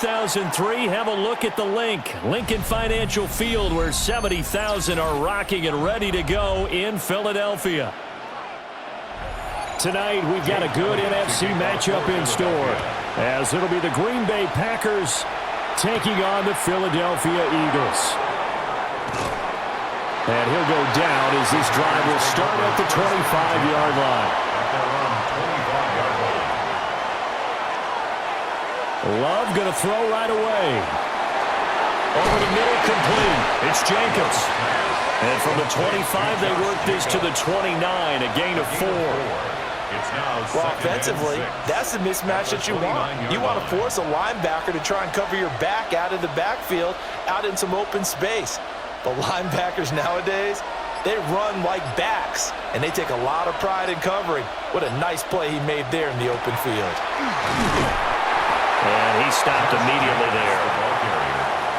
2003, have a look at the Lincoln Financial Field, where 70,000 are rocking and ready to go in Philadelphia. Tonight, we've got a good NFC matchup in store, as it'll be the Green Bay Packers taking on the Philadelphia Eagles. And he'll go down as this drive will start at the 25-yard line. Love going to throw right away. Over the middle, complete. It's Jacobs. And from the 25, they work this to the 29, a gain of 4. Well, offensively, that's the mismatch that you want. You want to force a linebacker to try and cover your back out of the backfield, out in some open space. The linebackers nowadays, they run like backs, and they take a lot of pride in covering. What a nice play he made there in the open field. And he stopped immediately there.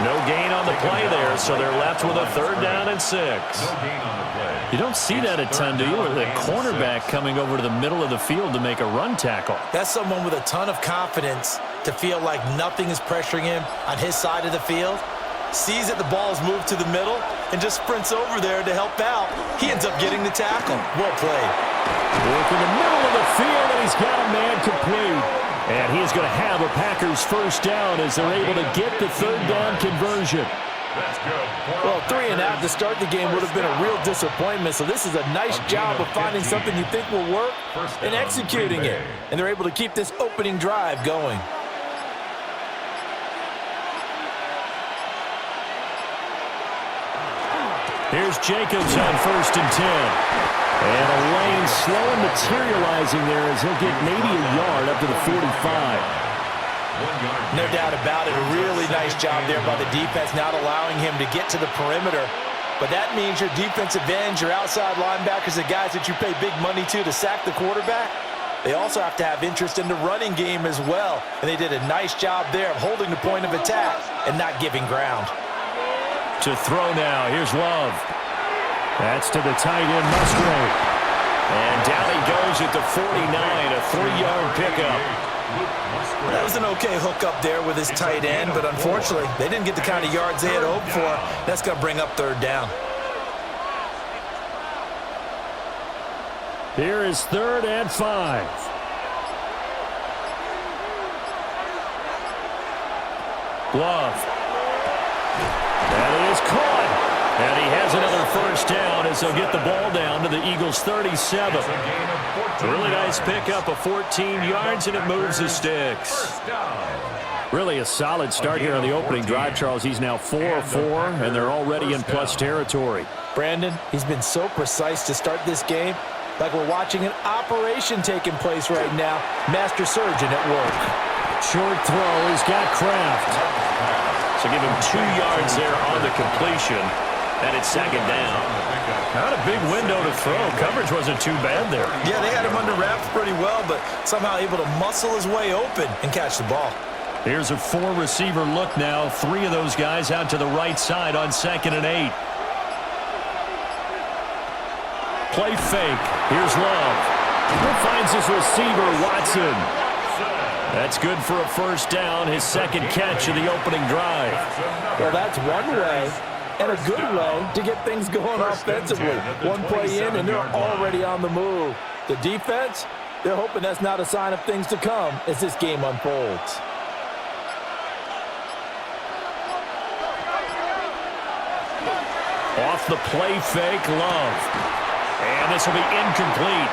No gain on the play there, so they're left with a 3rd down and 6. You don't see that a ton, do you? With a cornerback coming over to the middle of the field to make a run tackle. That's someone with a ton of confidence to feel like nothing is pressuring him on his side of the field. Sees that the ball's moved to the middle and just sprints over there to help out. He ends up getting the tackle. Well played. Work in the middle of the field, and he's got a man complete. And he's going to have a Packers 1st down as they're able to get the 3rd down conversion. Well, 3 and out to start the game would have been a real disappointment. So this is a nice job of finding something you think will work and executing it. And they're able to keep this opening drive going. Here's Jacobs on 1st and 10. And a lane slow and materializing there as he'll get maybe a yard up to the 45. No doubt about it. A really nice job there by the defense, not allowing him to get to the perimeter. But that means your defensive ends, your outside linebackers, the guys that you pay big money to sack the quarterback, they also have to have interest in the running game as well. And they did a nice job there of holding the point of attack and not giving ground. To throw now, here's Love. That's to the tight end, Musgrave. And down he goes at the 49, a 3-yard pickup. That was an okay hook up there with his tight end, but unfortunately, they didn't get the kind of yards they had hoped for. That's going to bring up 3rd down. Here is 3rd and 5. Love. That is caught. And he has another 1st down as they'll get the ball down to the Eagles' 37. Really nice pickup of 14 yards, and it moves the sticks. Really a solid start here on the opening drive, Charles. He's now 4 of 4, and they're already in plus territory. Brandon, he's been so precise to start this game, like we're watching an operation taking place right now. Master surgeon at work. Short throw, he's got Kraft. So give him 2 yards there on the completion. And it's 2nd down. Not a big window to throw. Coverage wasn't too bad there. Yeah, they had him under wraps pretty well, but somehow able to muscle his way open and catch the ball. Here's a 4-receiver look now. 3 of those guys out to the right side on 2nd and 8. Play fake. Here's Love. Who finds his receiver, Watson. That's good for a 1st down, his 2nd catch of the opening drive. Well, that's one way and a good way to get things going offensively. One play in, and they're already on the move. The defense, they're hoping that's not a sign of things to come as this game unfolds. Off the play fake, Love. And this will be incomplete.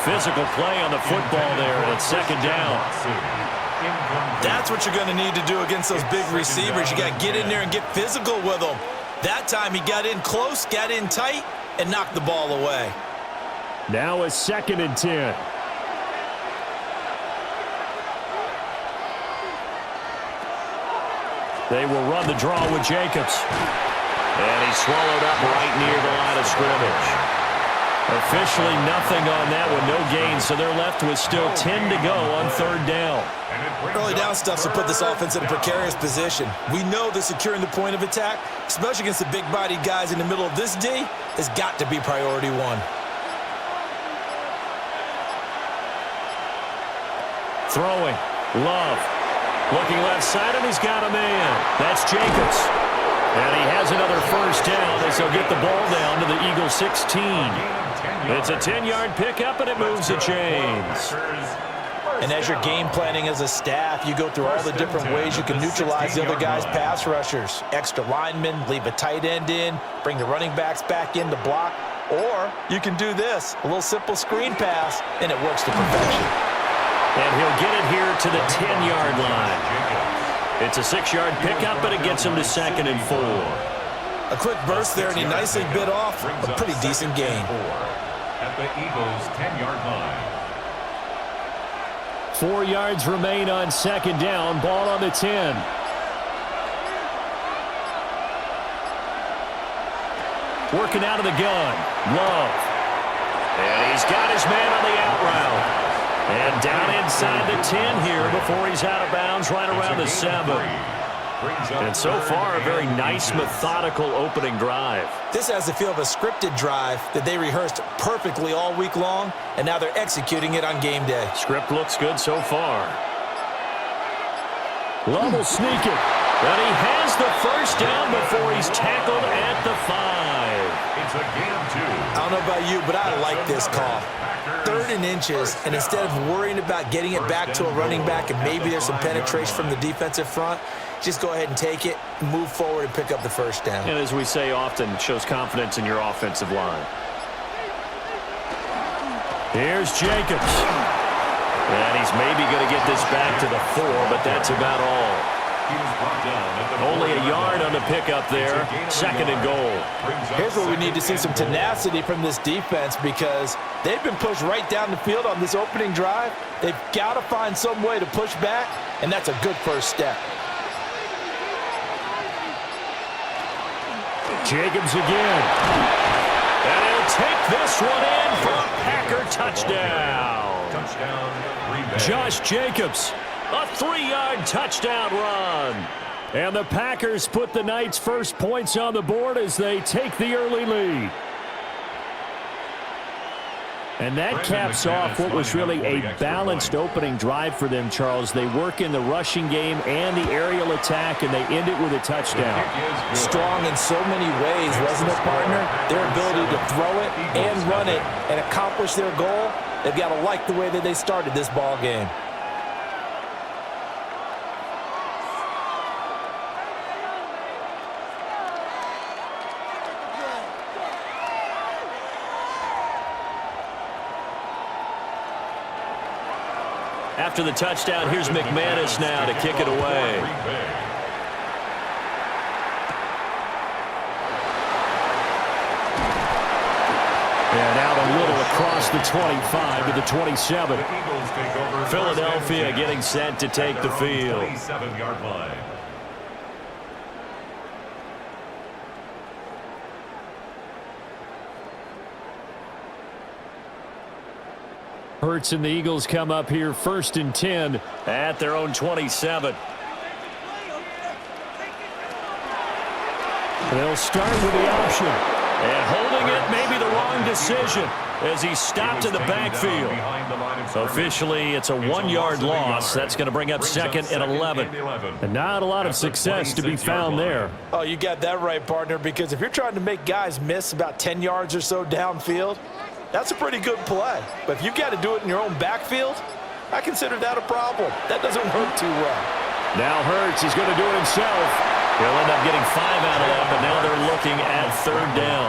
Physical play on the football there, and it's 2nd down. That's what you're going to need to do against those big receivers. You got to get in there and get physical with them. That time he got in close, got in tight, and knocked the ball away. Now a 2nd and 10. They will run the draw with Jacobs. And he's swallowed up right near the line of scrimmage. Officially nothing on that one, no gain, so they're left with still 10 to go on 3rd down. Early down stuff to put this offense in a precarious position. We know that securing the point of attack, especially against the big-bodied guys in the middle of this D, has got to be priority 1. Throwing, Love. Looking left side, and he's got a man. That's Jacobs. And he has another first down as he'll get the ball down to the Eagles 16. It's a 10-yard pickup, and it moves the chains. And as you're game planning as a staff, you go through all the different ways you can neutralize the other guy's pass rushers. Extra linemen, leave a tight end in, bring the running backs back in to block. Or you can do this, a little simple screen pass, and it works to perfection. And he'll get it here to the 10-yard line. It's a 6-yard pickup, and it gets him to 2nd and 4. A quick burst there, and he nicely bit off a pretty decent gain. At the Eagles' 10-yard line. 4 yards remain on 2nd down. Ball on the 10. Working out of the gun. Love. And he's got his man on the out route. And down inside the 10 here before he's out of bounds right around the 7. And so far, a very nice, methodical opening drive. This has the feel of a scripted drive that they rehearsed perfectly all week long, and now they're executing it on game day. Script looks good so far. Love will sneak it. And he has the first down before he's tackled at the 5. It's a gain of 2. I don't know about you, but I like this call. 3rd and inches, and instead of worrying about getting it back to a running back and maybe there's some penetration from the defensive front, just go ahead and take it, move forward, and pick up the first down. And as we say often, it shows confidence in your offensive line. Here's Jacobs. And he's maybe going to get this back to the 4, but that's about all. Only a yard on the pickup there. 2nd and goal. Here's where we need to see some tenacity from this defense because they've been pushed right down the field on this opening drive. They've got to find some way to push back, and that's a good first step. Jacobs again. And he'll take this one in for a Packer touchdown. Josh Jacobs, a 3-yard touchdown run. And the Packers put the Knights' first points on the board as they take the early lead. And that caps off what was really a balanced opening drive for them, Charles. They work in the rushing game and the aerial attack, and they end it with a touchdown. Strong in so many ways, wasn't it, partner? Their ability to throw it and run it and accomplish their goal, they've got to like the way that they started this ball game. After the touchdown, here's McManus now to kick it away. And out a little across the 25 to the 27. Philadelphia getting set to take the field. 27-yard line. Hurts and the Eagles come up here 1st and 10 at their own 27. They'll start with the option. And holding it may be the wrong decision as he stopped in the backfield. Officially, it's a 1-yard loss. That's going to bring up 2nd and 11. And not a lot of success to be found there. Oh, you got that right, partner, because if you're trying to make guys miss about 10 yards or so downfield, that's a pretty good play. But if you've got to do it in your own backfield, I consider that a problem. That doesn't work too well. Now Hurts is going to do it himself. He'll end up getting 5 out of that, but now they're looking at 3rd down.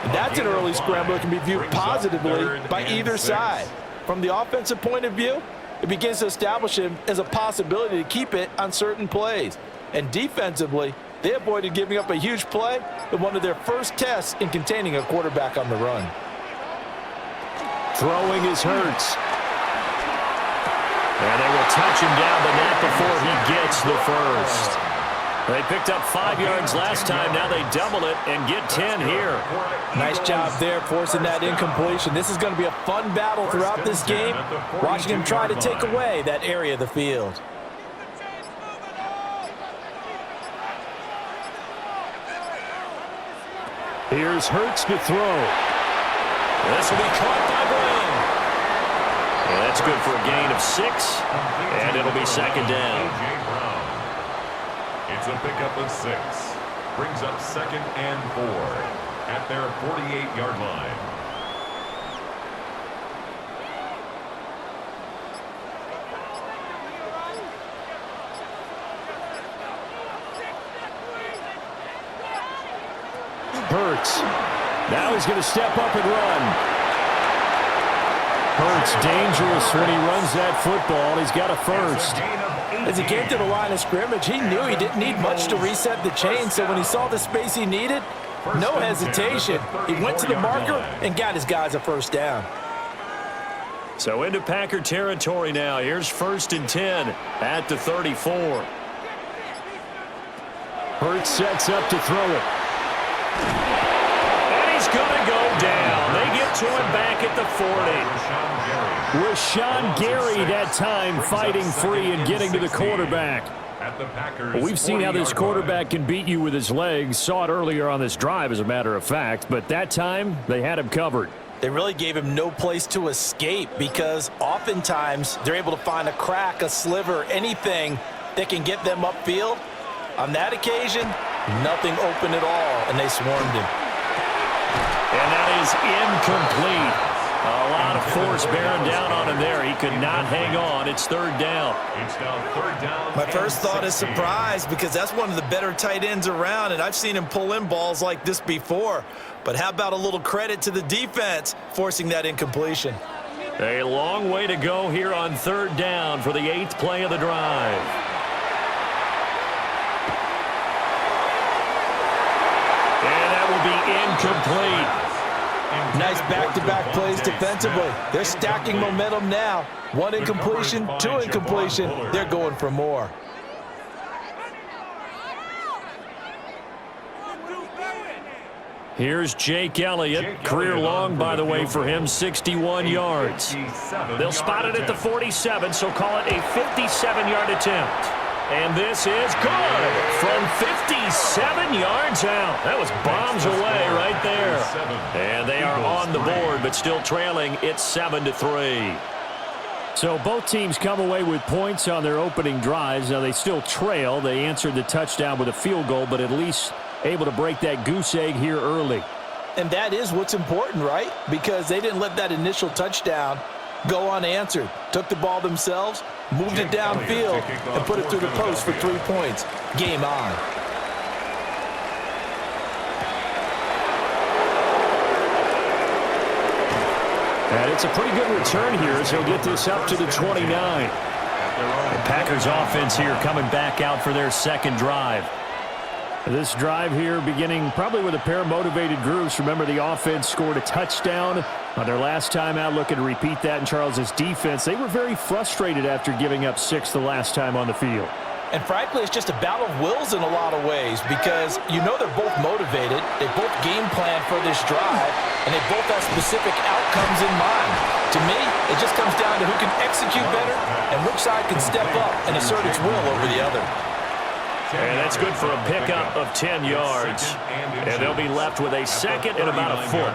And that's an early scramble that can be viewed positively by either side. From the offensive point of view, it begins to establish him as a possibility to keep it on certain plays. And defensively, they avoided giving up a huge play in one of their first tests in containing a quarterback on the run. Throwing is Hurts. And they will touch him down, but not before he gets the first. They picked up 5 yards last time. Now they double it and get 10 here. Nice job there forcing that incompletion. This is going to be a fun battle throughout this game, watching him try to take away that area of the field. Here's Hurts to throw. This will be caught by Brown. And That's good for a gain of 6, and it'll be second down. It's a pickup of 6. Brings up 2nd and 4 at their 48-yard line. Hurts. Now he's going to step up and run. Hurts dangerous when he runs that football. He's got a first. As he came to the line of scrimmage, he knew he didn't need much to reset the chain, so when he saw the space he needed, no hesitation. He went to the marker and got his guys a first down. So into Packer territory now. Here's 1st and 10 at the 34. Hurts sets up to throw it. And he's going to go down. They get to him back at the 40. Rashawn Gary that time fighting free and getting to the quarterback. Well, we've seen how this quarterback can beat you with his legs. Saw it earlier on this drive, as a matter of fact. But that time, they had him covered. They really gave him no place to escape because oftentimes they're able to find a crack, a sliver, anything that can get them upfield. On that occasion, nothing open at all, and they swarmed him. And that is incomplete. A lot of force bearing down on him there. He could not hang on. It's 3rd down. It's now 3rd down. My first thought is surprise because that's one of the better tight ends around, and I've seen him pull in balls like this before. But how about a little credit to the defense forcing that incompletion? A long way to go here on 3rd down for the 8th play of the drive. And that will be incomplete. Nice back-to-back plays defensively. They're stacking momentum now. 1 incompletion, 2 incompletion. They're going for more. Here's Jake Elliott. Career long, by the way, for him, 61 yards. They'll spot it at the 47, so call it a 57-yard attempt. And this is good from 57 yards out. That was bombs away right there. And they are on the board, but still trailing. It's 7-3. So both teams come away with points on their opening drives. Now they still trail. They answered the touchdown with a field goal, but at least able to break that goose egg here early. And that is what's important, right? Because they didn't let that initial touchdown go unanswered. Took the ball themselves, moved it downfield, and put it through the post for 3 points. Game on. And it's a pretty good return here as he'll get this up to the 29. The Packers offense here coming back out for their 2nd drive. This drive here beginning probably with a pair of motivated groups. Remember, the offense scored a touchdown on their last time out. Looking to repeat that in Charles's defense. They were very frustrated after giving up 6 the last time on the field. And frankly, it's just a battle of wills in a lot of ways because you know they're both motivated. They both game plan for this drive, and they both have specific outcomes in mind. To me, it just comes down to who can execute better and which side can step up and assert its will over the other. And that's good for a pickup of 10 yards. And they'll be left with a 2nd and about a foot.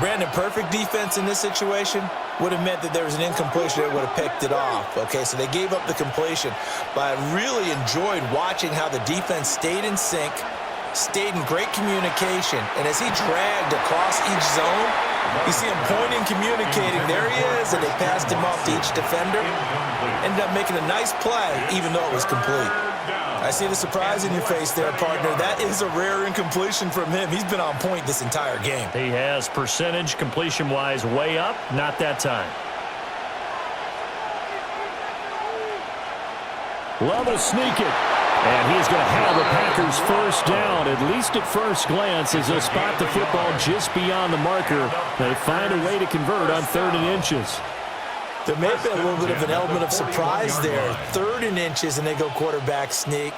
Brandon, perfect defense in this situation would have meant that there was an incompletion that would have picked it off. Okay, so they gave up the completion. But I really enjoyed watching how the defense stayed in sync, stayed in great communication. And as he dragged across each zone, you see him pointing, communicating. There he is, and they passed him off to each defender. Ended up making a nice play, even though it was complete. I see the surprise in your face there, partner. That is a rare incompletion from him. He's been on point this entire game. He has percentage completion-wise way up. Not that time. Love will sneak it. And he's going to have the Packers first down, at least at first glance, as they'll spot the football just beyond the marker. They find a way to convert on 3rd and inches. There may have been a little bit of an element of surprise there. 3rd and inches, and they go quarterback sneak.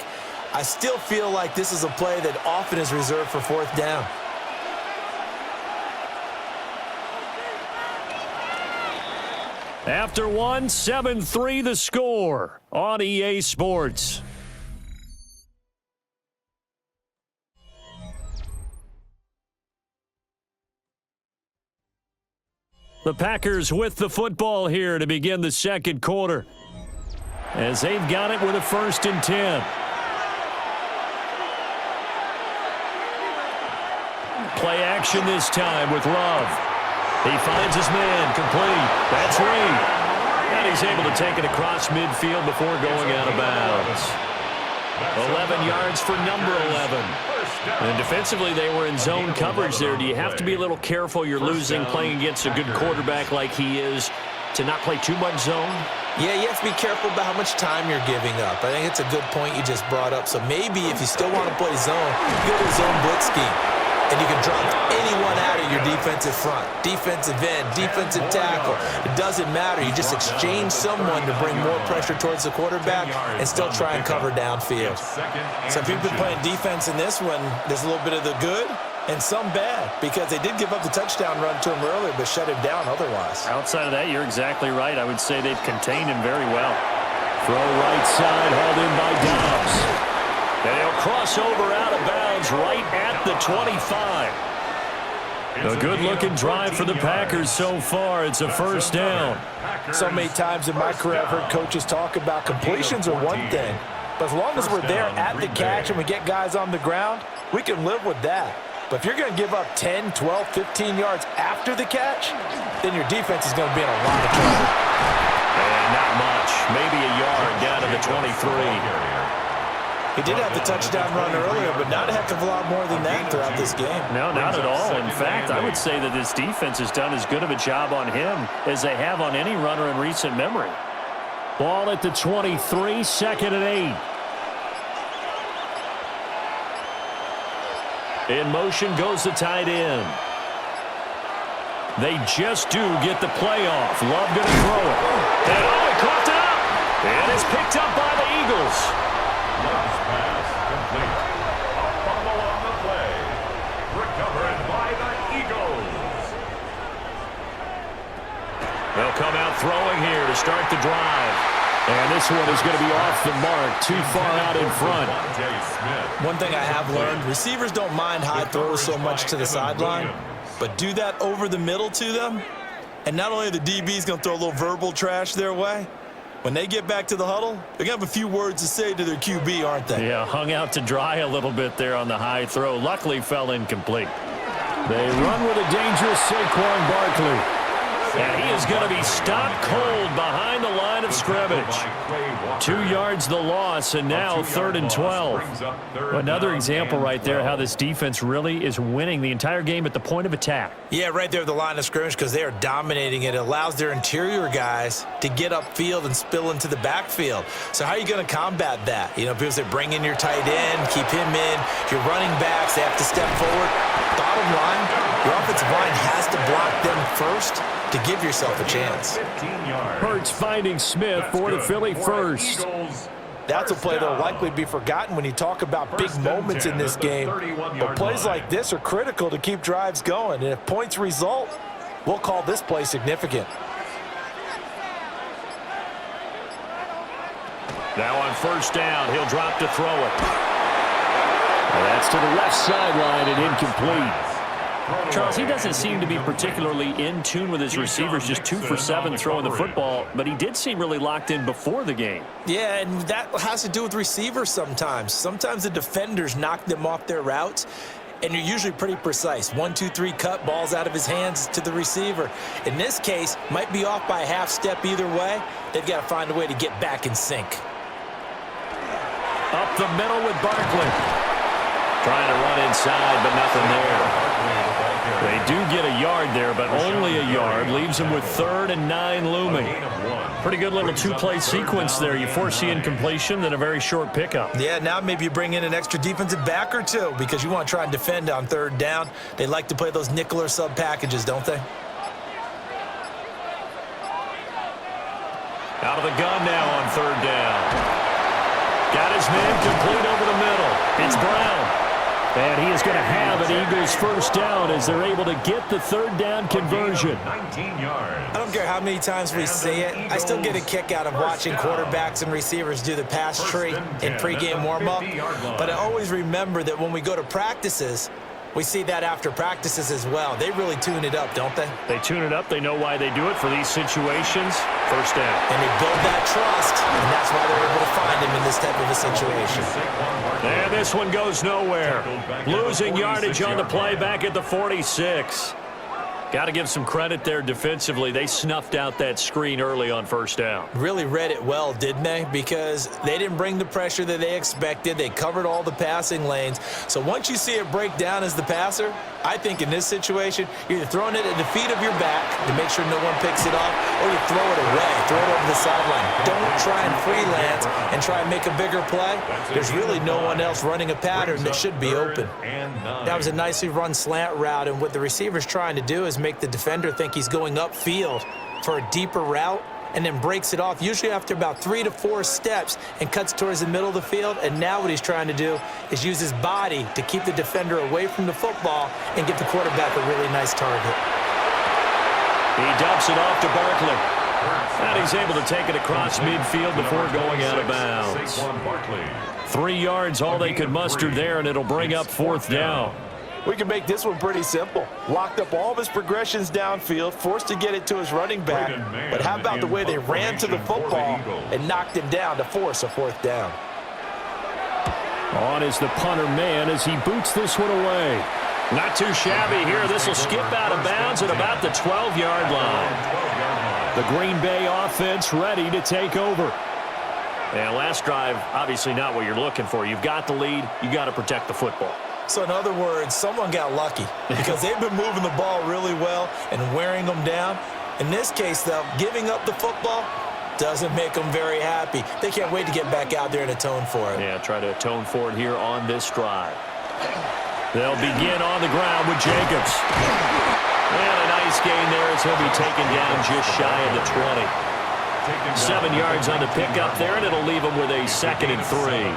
I still feel like this is a play that often is reserved for 4th down. After 7-3 the score on EA Sports. The Packers with the football here to begin the second quarter, as they've got it with a 1st and 10. Play action this time with Love. He finds his man, complete. That's Reed. And he's able to take it across midfield before going out of bounds. 11 yards for number 11. And defensively, they were in zone coverage there. Do you have to be a little careful? You're losing playing against a good quarterback like he is to not play too much zone? Yeah, you have to be careful about how much time you're giving up. I think it's a good point you just brought up. So maybe if you still want to play zone, you go to a zone blitz scheme. And you can drop anyone out of your defensive front, defensive end, defensive tackle. It doesn't matter. You just exchange someone to bring more pressure towards the quarterback and still try and cover downfield. So if you've been playing defense in this one, there's a little bit of the good and some bad, because they did give up the touchdown run to him earlier, but shut him down otherwise. Outside of that, you're exactly right. I would say they've contained him very well. Throw right side, hauled in by Dobbs. And he'll cross over out of bounds right at the 25. A good-looking drive for the Packers so far. It's a 1st down. So many times in my career I've heard coaches talk about completions are one thing, but as long as we're there at the catch and we get guys on the ground, we can live with that. But if you're going to give up 10, 12, 15 yards after the catch, then your defense is going to be in a lot of trouble. And not much. Maybe a yard down to the 23. He did have the touchdown run earlier, but not a heck of a lot more than that throughout this game. No, not at all. In fact, I would say that this defense has done as good of a job on him as they have on any runner in recent memory. Ball at the 23, 2nd and 8. In motion goes the tight end. They just do get the play off. Love going to throw it. And he caught it up. And it's picked up by the Eagles. Love's pass complete. A fumble on the play. Recovered by the Eagles. They'll come out throwing here to start the drive. And this one is going to be off the mark, too far out in front. One thing I have learned, receivers don't mind high throws so much to the sideline, but do that over the middle to them, and not only are the DBs going to throw a little verbal trash their way, when they get back to the huddle, they're going to have a few words to say to their QB, aren't they? Yeah, hung out to dry a little bit there on the high throw. Luckily, fell incomplete. They run with a dangerous Saquon Barkley. And he is going to be stopped cold behind the line of scrimmage. 2 yards the loss, and now 3rd and 12. Another example right there how this defense really is winning the entire game at the point of attack. Yeah, right there at the line of scrimmage, because they are dominating it. It allows their interior guys to get upfield and spill into the backfield. So how are you going to combat that? You know, people say bring in your tight end, keep him in. Your running backs, they have to step forward. Bottom line, your offensive line has to block them first to give yourself a chance. Hurts finding Smith for the Philly first. That's a play that will likely be forgotten when you talk about big moments in this game. But plays like this are critical to keep drives going. And if points result, we'll call this play significant. Now on 1st down, he'll drop to throw it. And that's to the left sideline and incomplete. Charles, he doesn't seem to be particularly in tune with his receivers, just 2 for 7 throwing the football, but he did seem really locked in before the game. Yeah, and that has to do with receivers sometimes. Sometimes the defenders knock them off their routes, and you're usually pretty precise. 1, 2, 3 cut, balls out of his hands to the receiver. In this case, might be off by a half step either way. They've got to find a way to get back in sync. Up the middle with Barkley. Trying to run inside, but nothing there. They do get a yard there, but only a yard. Leaves them with 3rd and 9 looming. Pretty good little 2-play sequence there. You force the incompletion, then a very short pickup. Yeah, now maybe you bring in an extra defensive back or two because you want to try and defend on 3rd down. They like to play those nickel or sub packages, don't they? Out of the gun now on 3rd down. Got his man complete over the middle. It's Brown. And he is going to have an Eagles 1st down as they're able to get the 3rd down conversion. 19 yards. I don't care how many times we say it. I still get a kick out of watching quarterbacks and receivers do the pass tree in pregame warm-up. But I always remember that when we go to practices, We see that after practices as well. They really tune it up, don't they? They tune it up. They know why they do it for these situations. First down. And they build that trust, and that's why they're able to find him in this type of a situation. And this one goes nowhere. Losing yardage on the play back at the 46. Got to give some credit there defensively. They snuffed out that screen early on first down. Really read it well, didn't they? Because they didn't bring the pressure that they expected. They covered all the passing lanes. So once you see it break down as the passer, I think in this situation, you're either throwing it at the feet of your back to make sure no one picks it off, or you throw it away, throw it over the sideline. Don't try and freelance and try and make a bigger play. There's really no one else running a pattern that should be open. That was a nicely run slant route, and what the receiver's trying to do is make the defender think he's going upfield for a deeper route, and then breaks it off, usually after about 3 to 4 steps, and cuts towards the middle of the field. And now what he's trying to do is use his body to keep the defender away from the football and give the quarterback a really nice target. He dumps it off to Barkley. And he's able to take it across midfield before going out of bounds. 3 yards, all they could muster there, and it'll bring up fourth down. We can make this one pretty simple. Locked up all of his progressions downfield, forced to get it to his running back. But how about the way they ran to the football and knocked him down to force a fourth down? On is the punter man as he boots this one away. Not too shabby here. This will skip out of bounds at about the 12-yard line. The Green Bay offense ready to take over. And last drive, obviously not what you're looking for. You've got the lead. You've got to protect the football. So in other words, someone got lucky because they've been moving the ball really well and wearing them down. In this case, though, giving up the football doesn't make them very happy. They can't wait to get back out there and atone for it. Yeah, try to atone for it here on this drive. They'll begin on the ground with Jacobs. And a nice gain there as he'll be taken down just shy of the 20. 7 yards on the pickup there, and it'll leave him with a 2nd and 3.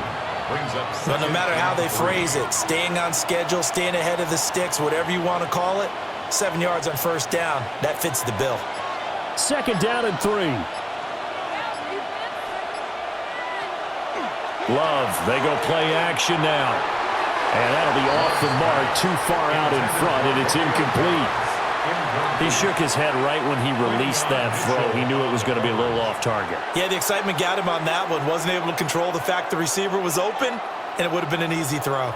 But no matter how they phrase it, staying on schedule, staying ahead of the sticks, whatever you want to call it, 7 yards on first down, that fits the bill. 2nd down and 3. Love, they go play action now. And that'll be off the mark, too far out in front, and it's incomplete. He shook his head right when he released that throw. He knew it was going to be a little off target. Yeah, the excitement got him on that one. Wasn't able to control the fact the receiver was open, and it would have been an easy throw.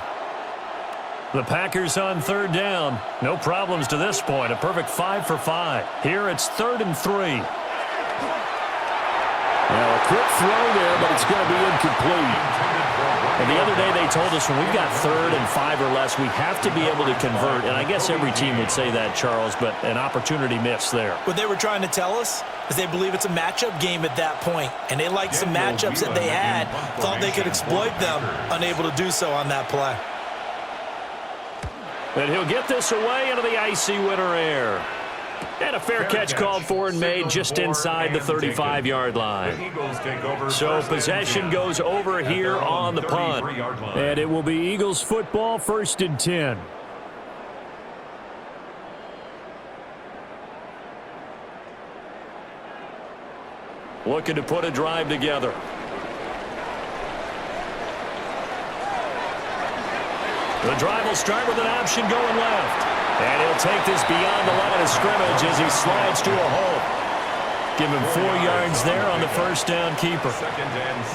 The Packers on 3rd down. No problems to this point. A perfect 5 for 5. Here it's 3rd and 3. Now a quick throw there, but it's going to be incomplete. And the other day they told us when we've got 3rd and 5 or less, we have to be able to convert. And I guess every team would say that, Charles, but an opportunity missed there. What they were trying to tell us is they believe it's a matchup game at that point, and they liked some matchups that they had, thought they could exploit them, unable to do so on that play. And he'll get this away into the icy winter air. And a fair catch called for and made just inside the 35-yard line. So possession goes over here on the punt. And it will be Eagles football, 1st and 10. Looking to put a drive together. The drive will start with an option going left. And he'll take this beyond the line of scrimmage as he slides to a hole. Give him 4 yards there on the first down keeper.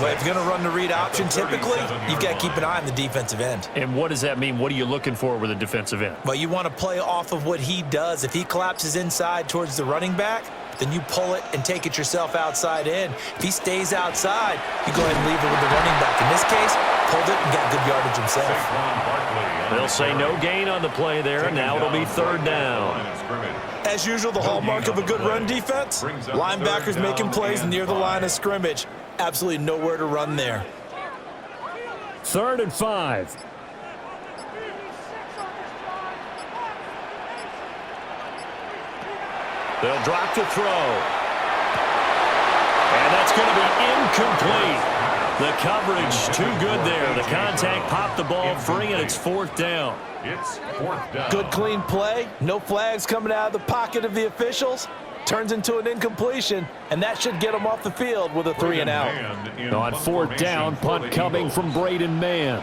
Well, if you're going to run the read option, typically, you've got to keep an eye on the defensive end. And what does that mean? What are you looking for with a defensive end? Well, you want to play off of what he does. If he collapses inside towards the running back, then you pull it and take it yourself outside in. If he stays outside, you go ahead and leave it with the running back. In this case, pulled it and got good yardage himself. They'll say no gain on the play there. Now it'll be 3rd down. As usual, the hallmark of a good run defense, linebackers making plays near the line of scrimmage. Absolutely nowhere to run there. 3rd and 5. They'll drop to throw. And that's going to be incomplete. The coverage too good there. The contact popped the ball free, and it's 4th down. It's 4th down. Good clean play. No flags coming out of the pocket of the officials. Turns into an incompletion, and that should get them off the field with a 3 and out. On 4th down, punt coming from Braden Mann.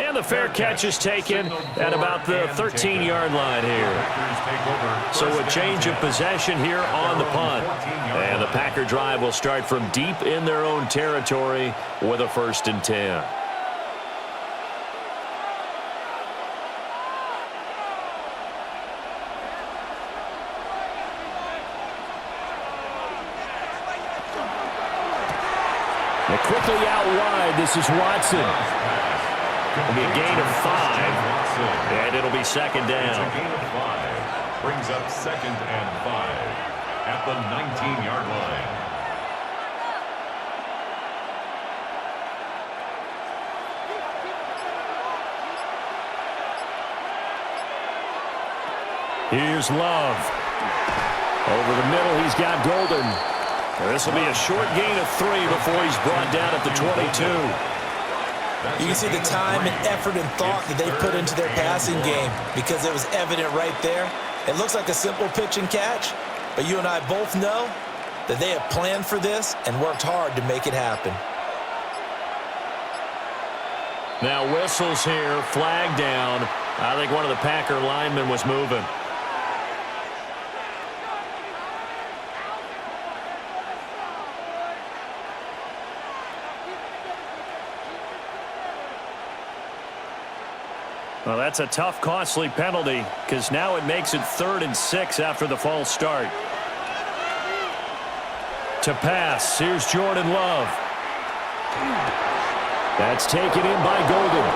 And the fair catch is taken at about the 13-yard line here. So a change of possession here on the punt. And the Packer drive will start from deep in their own territory with a 1st and 10. And quickly out wide, this is Watson. It'll be a gain of 5, and it'll be 2nd down. It's a gain of 5. Brings up 2nd and 5 at the 19-yard line. Here's Love. Over the middle, he's got Golden. This will be a short gain of 3 before he's brought down at the 22. You can see the time and effort and thought that they put into their passing game because it was evident right there. It looks like a simple pitch and catch, but you and I both know that they have planned for this and worked hard to make it happen. Now whistles here, flag down. I think one of the Packer linemen was moving. Well, that's a tough, costly penalty because now it makes it 3rd and 6 after the false start. To pass, here's Jordan Love. That's taken in by Golden.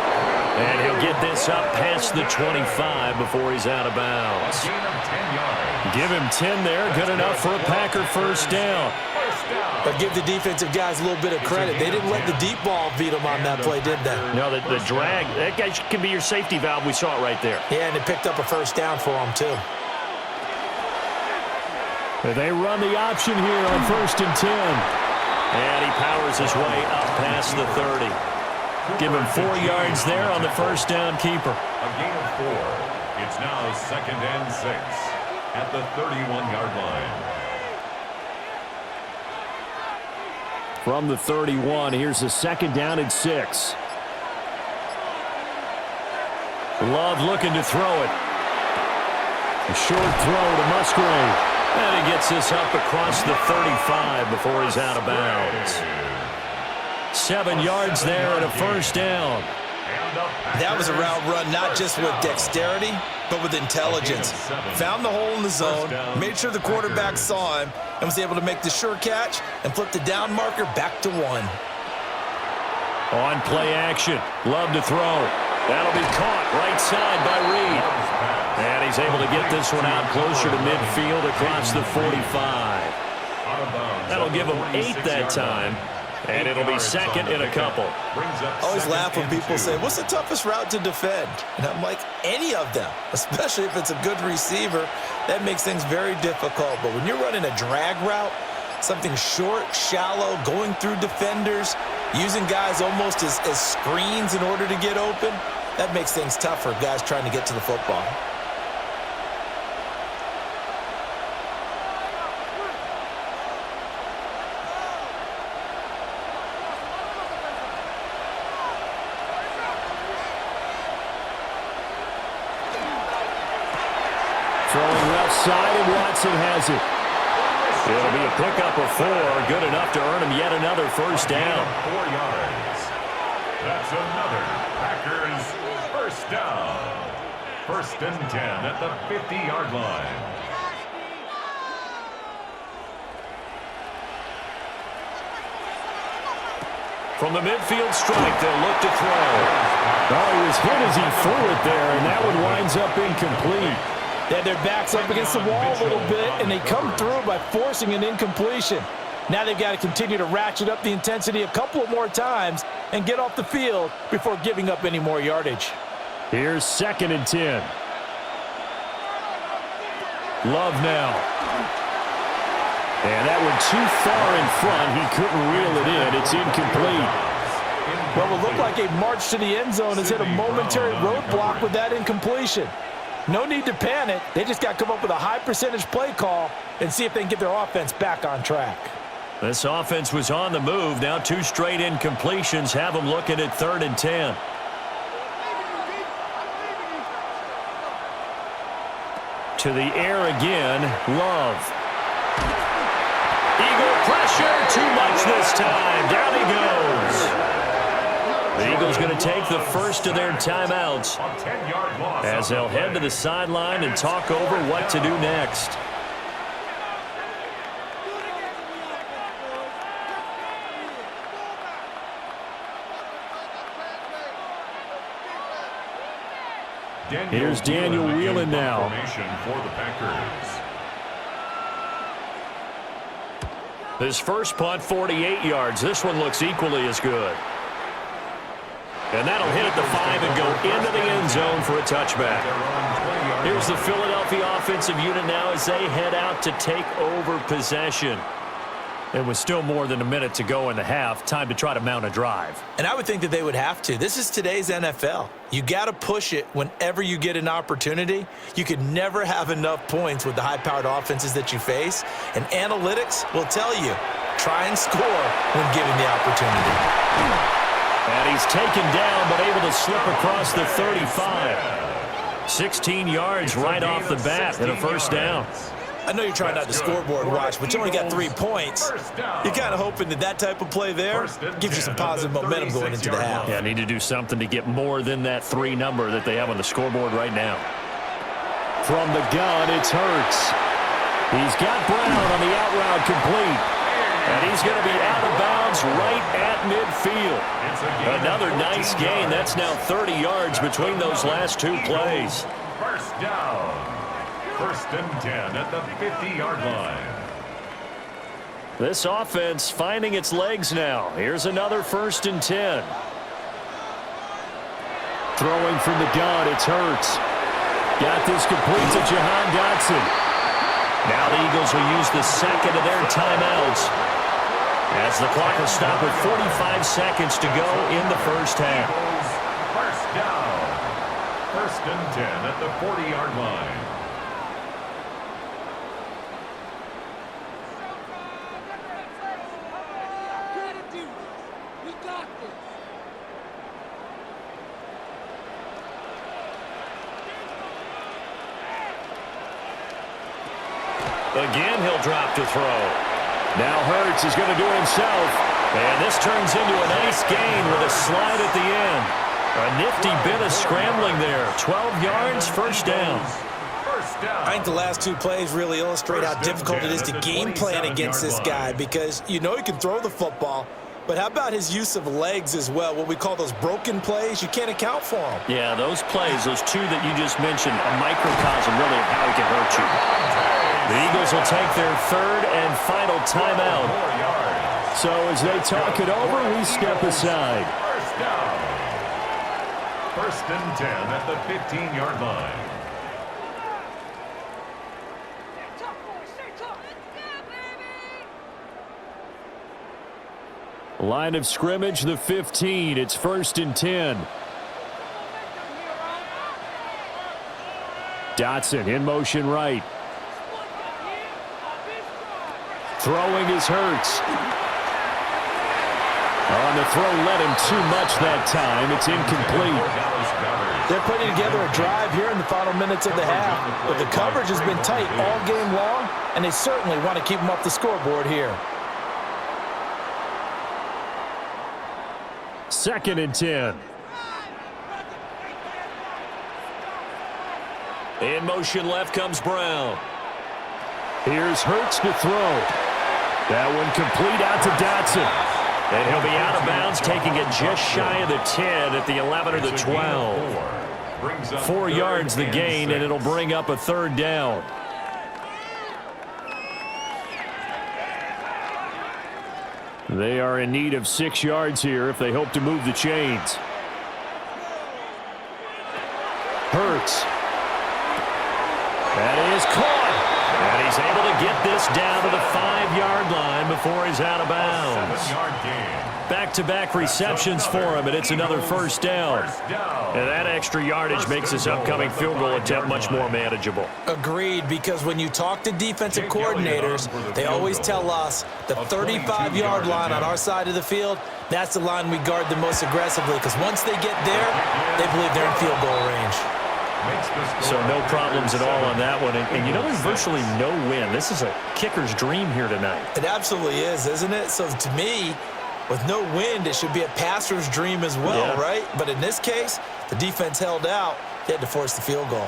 And he'll get this up past the 25 before he's out of bounds. Give him 10 there, good enough for a Packer 1st down. But give the defensive guys a little bit of credit. They didn't let the deep ball beat them on that play, did they? No, the drag, that guy can be your safety valve. We saw it right there. Yeah, and it picked up a 1st down for them, too. They run the option here on 1st and 10. And he powers his way up past the 30. Give him 4 yards there on the 1st down keeper. A gain of 4. It's now 2nd and 6 at the 31-yard line. From the 31, here's a 2nd down and 6. Love looking to throw it. A short throw to Musgrave. And he gets this up across the 35 before he's out of bounds. 7 yards there and a 1st down. That was a route run not just with dexterity, but with intelligence. Found the hole in the zone, made sure the quarterback saw him, and was able to make the sure catch and flip the down marker back to 1. On play action, Love to throw. That'll be caught right side by Reed. And he's able to get this one out closer to midfield across the 45. That'll give him 8 that time. And it'll be 2nd in a couple. I always laugh when people say, what's the toughest route to defend? And I'm like, any of them, especially if it's a good receiver. That makes things very difficult. But when you're running a drag route, something short, shallow, going through defenders, using guys almost as screens in order to get open, that makes things tough for guys trying to get to the football. Throwing left side, and Watson has it. It'll be a pickup of 4, good enough to earn him yet another 1st down. 4 yards. That's another Packers 1st down. 1st and 10 at the 50-yard line. From the midfield strike, they'll look to throw. Oh, he was hit as he threw it there, and that one winds up incomplete. They had their backs up against the wall a little bit, and they come through by forcing an incompletion. Now they've got to continue to ratchet up the intensity a couple of more times and get off the field before giving up any more yardage. Here's 2nd and 10. Love now. And that one too far in front. He couldn't reel it in. It's incomplete. Well, it looked like a march to the end zone has hit a momentary roadblock with that incompletion. No need to panic. They just got to come up with a high percentage play call and see if they can get their offense back on track. This offense was on the move. Now 2 straight incompletions have them looking at 3rd and 10. To the air again, Love. Eagle pressure, too much this time. Down he goes. The Eagles going to take the first of their timeouts as they'll head to the sideline and talk over what to do next. Here's Daniel wheeling now. For the Packers. His first punt, 48 yards. This one looks equally as good. And that'll hit at the 5 and go into the end zone for a touchback. Here's the Philadelphia offensive unit now as they head out to take over possession. And with still more than a minute to go in the half, time to try to mount a drive. And I would think that they would have to. This is today's NFL. You got to push it whenever you get an opportunity. You could never have enough points with the high-powered offenses that you face. And analytics will tell you, try and score when given the opportunity. And he's taken down but able to slip across the 35. 16 yards right off the bat and a first down. I know you're trying not to scoreboard watch, but you only got 3 points. You're kind of hoping that that type of play there gives you some positive momentum going into the half. Yeah, need to do something to get more than that 3 number that they have on the scoreboard right now. From the gun, it's Hurts. He's got Brown on the out route complete. And he's going to be out of bounds right at midfield. Another nice gain. That's now 30 yards between those last 2 plays. First down. First and 10 at the 50-yard line. This offense finding its legs now. Here's another first and 10. Throwing from the gun, it's Hurts. Got this complete to Jahan Dotson. Now the Eagles will use the second of their timeouts as the clock will stop with 45 seconds to go in the first half. First down. First and 10 at the 40-yard line. Again, he'll drop to throw. Now Hurts is going to do it himself. And this turns into a nice gain with a slide at the end. A nifty bit of scrambling there. 12 yards, first down. I think the last 2 plays really illustrate how difficult it is to game plan against this guy because you know he can throw the football, but how about his use of legs as well, what we call those broken plays? You can't account for them. Yeah, those plays, those 2 that you just mentioned, a microcosm really of how he can hurt you. The Eagles will take their third and final timeout. So as they talk it over, we step aside. First down. First and 10 at the 15-yard line. Line of scrimmage, the 15. It's first and 10. Dotson in motion right. Throwing is Hurts. On the throw, led him too much that time. It's incomplete. They're putting together a drive here in the final minutes of the half. But the coverage has been tight all game long, and they certainly want to keep them off the scoreboard here. Second and 10. In motion left comes Brown. Here's Hurts to throw. That one complete out to Dotson. And he'll be out of bounds, taking it just shy of the 10 at the 11 or the 12. 4 yards the gain, and it'll bring up a third down. They are in need of 6 yards here if they hope to move the chains. Hurts. That is caught. And he's able to get this down to the 5-yard line before he's out of bounds. Back-to-back receptions for him, and it's another first down. And that extra yardage makes this upcoming field goal attempt much more manageable. Agreed, because when you talk to defensive coordinators, they always tell us the 35-yard line on our side of the field, that's the line we guard the most aggressively, because once they get there, they believe they're in field goal range. So no problems at all on that one. And you know, there's virtually no win. This is a kicker's dream here tonight. It absolutely is, isn't it? So to me, with no wind, it should be a passer's dream as well, right? But in this case, the defense held out. They had to force the field goal.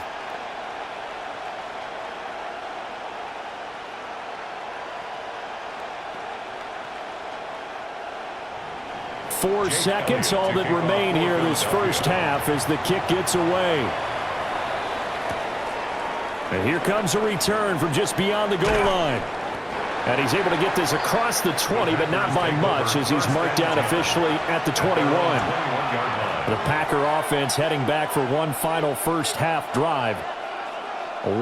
4 seconds, all that remain here this first half as the kick gets away. And here comes a return from just beyond the goal line. And he's able to get this across the 20, but not by much as he's marked down officially at the 21. The Packer offense heading back for one final first half drive.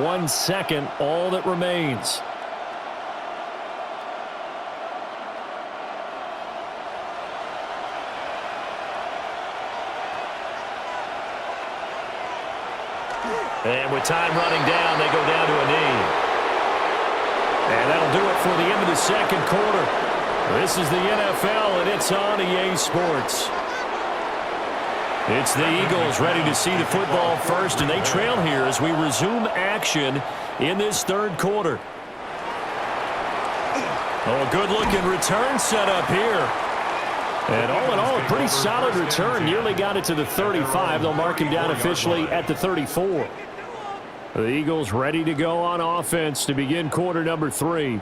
1 second, all that remains. And with time running down, they go down to a knee. And that'll do it for the end of the second quarter. This is the NFL, and it's on EA Sports. It's the Eagles ready to see the football first, and they trail here as we resume action in this third quarter. Oh, good-looking return set up here. And all in all, a pretty solid return. Nearly got it to the 35. They'll mark him down officially at the 34. The Eagles ready to go on offense to begin quarter number 3.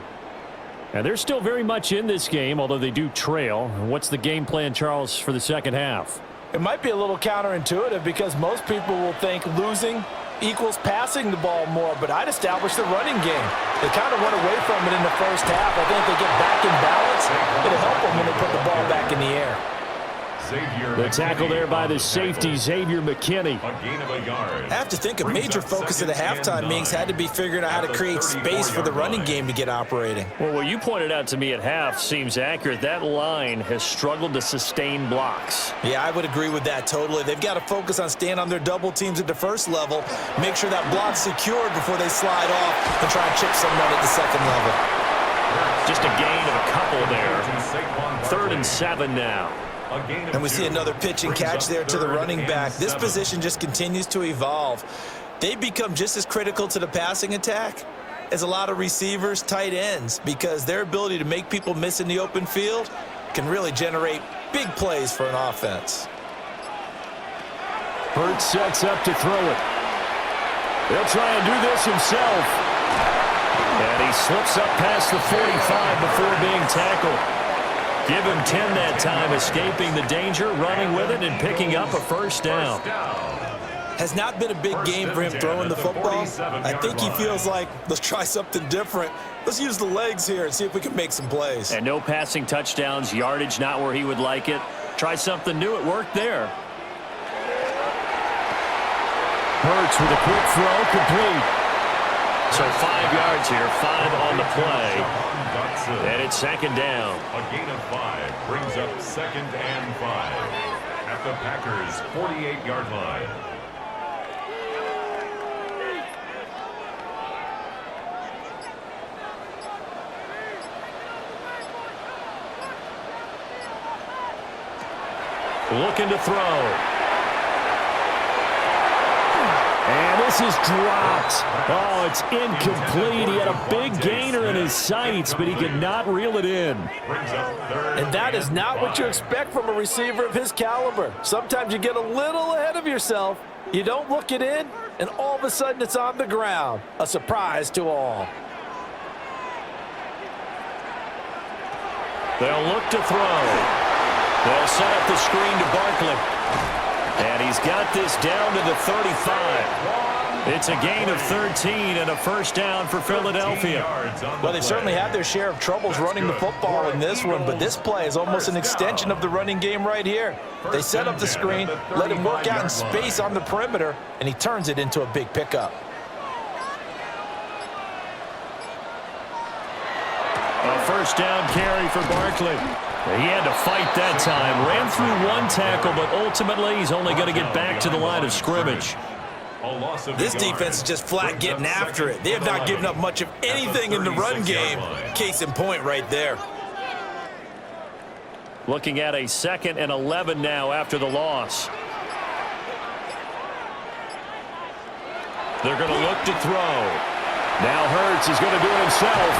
And they're still very much in this game, although they do trail. What's the game plan, Charles, for the second half? It might be a little counterintuitive because most people will think losing equals passing the ball more, but I'd establish the running game. They kind of went away from it in the first half. I think if they get back in balance, it'll help them when they put the ball back in the air. The tackle there by the safety, Xavier McKinney. I have to think a major focus of the halftime meetings had to be figuring out how to create space for the running game to get operating. Well, what you pointed out to me at half seems accurate. That line has struggled to sustain blocks. Yeah, I would agree with that totally. They've got to focus on staying on their double teams at the first level, make sure that block's secured before they slide off and try and chip someone at the second level. Just a gain of a couple there. 3rd and 7 now. And we see another pitch and catch there to the running back. This position just continues to evolve. They become just as critical to the passing attack as a lot of receivers, tight ends, because their ability to make people miss in the open field can really generate big plays for an offense. Hurts sets up to throw it. He'll try and do this himself. And he slips up past the 45 before being tackled. Give him 10 that time, escaping the danger, running with it, and picking up a first down. Has not been a big game for him throwing the football. I think he feels like, let's try something different. Let's use the legs here and see if we can make some plays. And no passing touchdowns, yardage not where he would like it. Try something new. It worked there. Hurts with a quick throw, complete. So 5 yards here, 5 on the play. And it's second down. A gain of 5 brings up 2nd and 5 at the Packers' 48-yard line. Looking to throw. And this is dropped. Oh, it's incomplete. He had a big gainer in his sights, but he could not reel it in. And that is not what you expect from a receiver of his caliber. Sometimes you get a little ahead of yourself. You don't look it in, and all of a sudden it's on the ground. A surprise to all. They'll look to throw. They'll set up the screen to Barkley. And he's got this down to the 35. It's a gain of 13 and a first down for Philadelphia. Well, they certainly had their share of troubles running the football in this one, but this play is almost an extension of the running game right here. They set up the screen, let him work out in space on the perimeter, and he turns it into a big pickup. A first down carry for Barkley. He had to fight that time. Ran through one tackle, but ultimately he's only going to get back to the line of scrimmage. This defense is just flat getting after it. They have not given up much of anything in the run game. Case in point right there. Looking at a 2nd and 11 now after the loss. They're going to look to throw. Now Hurts is going to do it himself.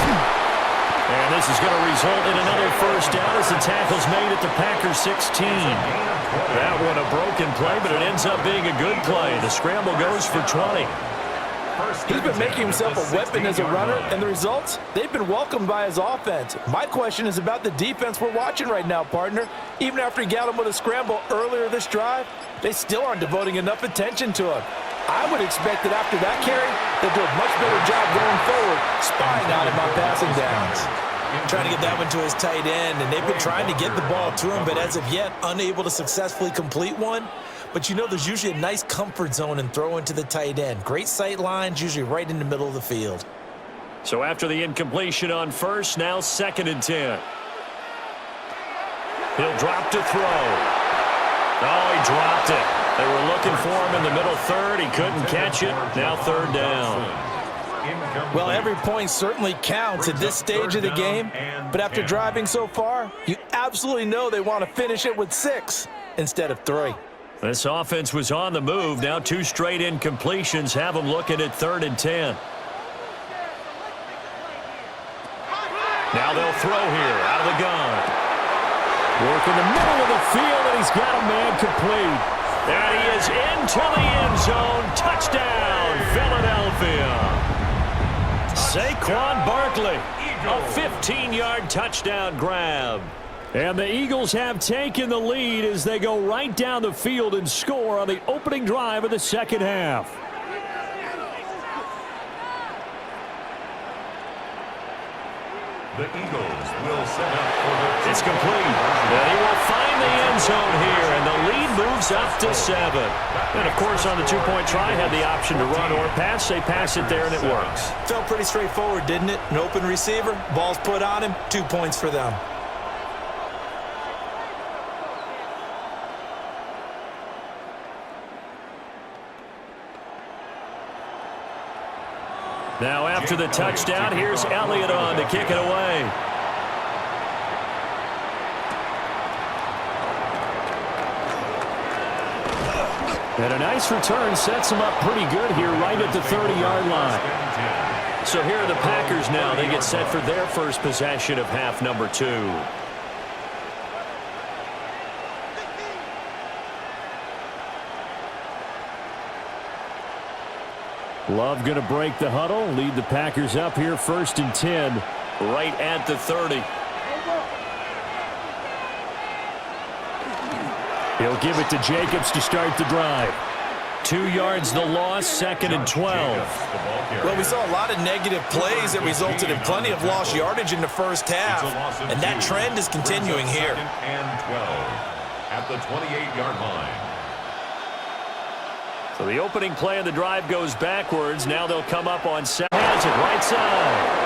And this is going to result in another first down as the tackle's made at the Packers 16. That one a broken play, but it ends up being a good play. The scramble goes for 20. He's been making himself a weapon as a runner, and the results, they've been welcomed by his offense. My question is about the defense we're watching right now, partner. Even after he got him with a scramble earlier this drive, they still aren't devoting enough attention to him. I would expect that after that carry, they'll do a much better job going forward, spying on him on passing downs. Trying to get that one to his tight end, and they've been trying to get the ball to him, but as of yet, unable to successfully complete one. But you know, there's usually a nice comfort zone in throwing to the tight end. Great sight lines, usually right in the middle of the field. So after the incompletion on first, now 2nd and 10. He'll drop to throw. Oh, he dropped it. They were looking for him in the middle third. He couldn't catch it. Now 3rd down. Well, every point certainly counts at this stage of the game. But after driving so far, you absolutely know they want to finish it with 6 instead of 3. This offense was on the move. Now 2 straight incompletions have them looking at 3rd and 10. Now they'll throw here out of the gun. Work in the middle of the field, and he's got a man complete. And he is into the end zone. Touchdown, Philadelphia. Saquon Barkley, a 15-yard touchdown grab. And the Eagles have taken the lead as they go right down the field and score on the opening drive of the second half. The Eagles will set up for the... It's complete. And he will find the end zone here, and the lead moves up to 7. And, of course, on the 2-point try, had the option to run or pass. They pass it there, and it works. Felt pretty straightforward, didn't it? An open receiver, ball's put on him, 2 points for them. Now after the touchdown, here's Elliott on to kick it away. And a nice return sets him up pretty good here right at the 30-yard line. So here are the Packers now. They get set for their first possession of half number 2. Love going to break the huddle, lead the Packers up here 1st and 10, right at the 30. He'll give it to Jacobs to start the drive. 2 yards the loss, 2nd and 12. Well, we saw a lot of negative plays that resulted in plenty of lost yardage in the first half, and that trend is continuing here. And 12 at the 28-yard line. So the opening play of the drive goes backwards. Now they'll come up on 7. Has it right side.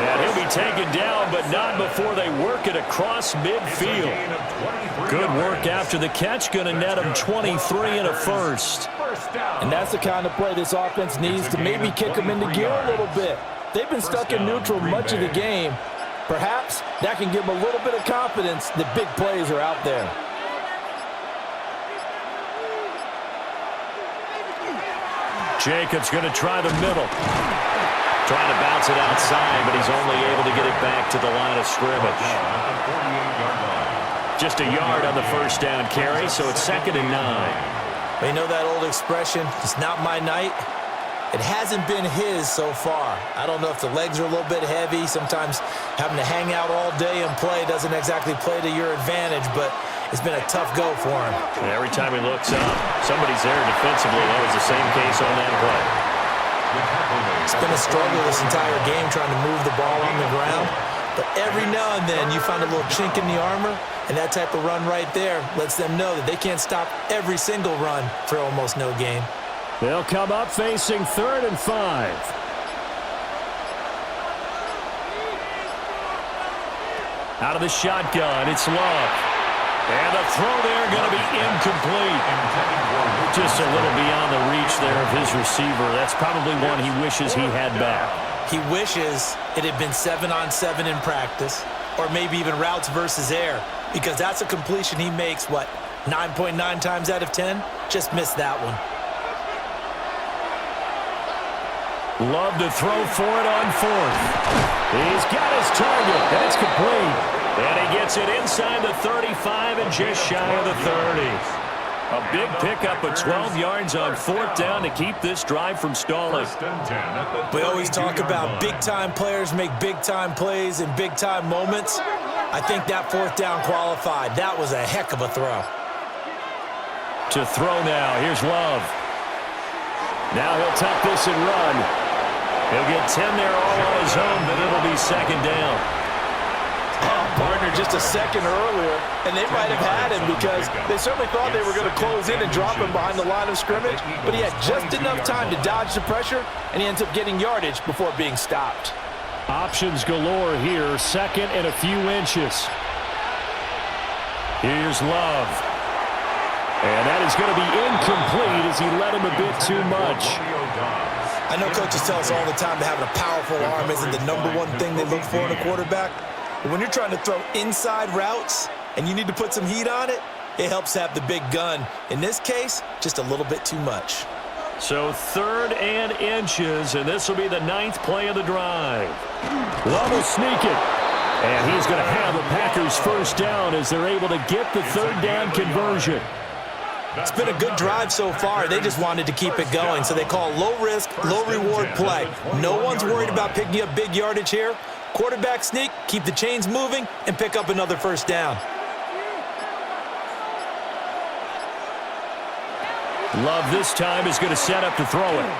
And he'll be taken down, but not before they work it across midfield. Good work after the catch. Going to net them 23 and a first. And that's the kind of play this offense needs to maybe kick them into gear a little bit. They've been stuck in neutral much of the game. Perhaps that can give them a little bit of confidence that big plays are out there. Jacobs going to try the middle. Trying to bounce it outside, but he's only able to get it back to the line of scrimmage. Just a yard on the first down carry, so it's 2nd and 9. You know that old expression, it's not my night? It hasn't been his so far. I don't know if the legs are a little bit heavy. Sometimes having to hang out all day and play doesn't exactly play to your advantage, but it's been a tough go for him. And every time he looks up, somebody's there defensively. That was the same case on that play. It's been a struggle this entire game trying to move the ball on the ground. But every now and then you find a little chink in the armor, and that type of run right there lets them know that they can't stop every single run for almost no gain. They'll come up facing 3rd and 5. Out of the shotgun, it's Love. And the throw there going to be incomplete. Just a little beyond the reach there of his receiver. That's probably one he wishes he had back. He wishes it had been 7-on-7 in practice, or maybe even routes versus air, because that's a completion he makes, 9.9 times out of 10? Just missed that one. Love to throw for it on fourth. He's got his target, and it's complete. And he gets it inside the 35 and just shy of the 30. A big pickup of 12 yards on fourth down to keep this drive from stalling. We always talk about big-time players make big-time plays in big-time moments. I think that fourth down qualified. That was a heck of a throw. To throw now, here's Love. Now he'll tuck this and run. He'll get 10 there all on his own, but it'll be second down. Partner just a second earlier, and they might have had him because they certainly thought they were going to close in and drop him behind the line of scrimmage, but he had just enough time to dodge the pressure, and he ends up getting yardage before being stopped. Options galore here, second and a few inches. Here's Love. And that is going to be incomplete as he led him a bit too much. I know coaches tell us all the time that having a powerful arm isn't the #1 thing they look for in a quarterback. But when you're trying to throw inside routes and you need to put some heat on it, it helps have the big gun. In this case, just a little bit too much. So 3rd and inches, and this will be the 9th play of the drive. Love will sneak it. And he's going to have the Packers first down as they're able to get the 3rd down conversion. It's been a good drive so far. They just wanted to keep it going, so they call low-risk, low-reward play. No one's worried about picking up big yardage here. Quarterback sneak, keep the chains moving, and pick up another first down. Love this time is going to set up to throw it.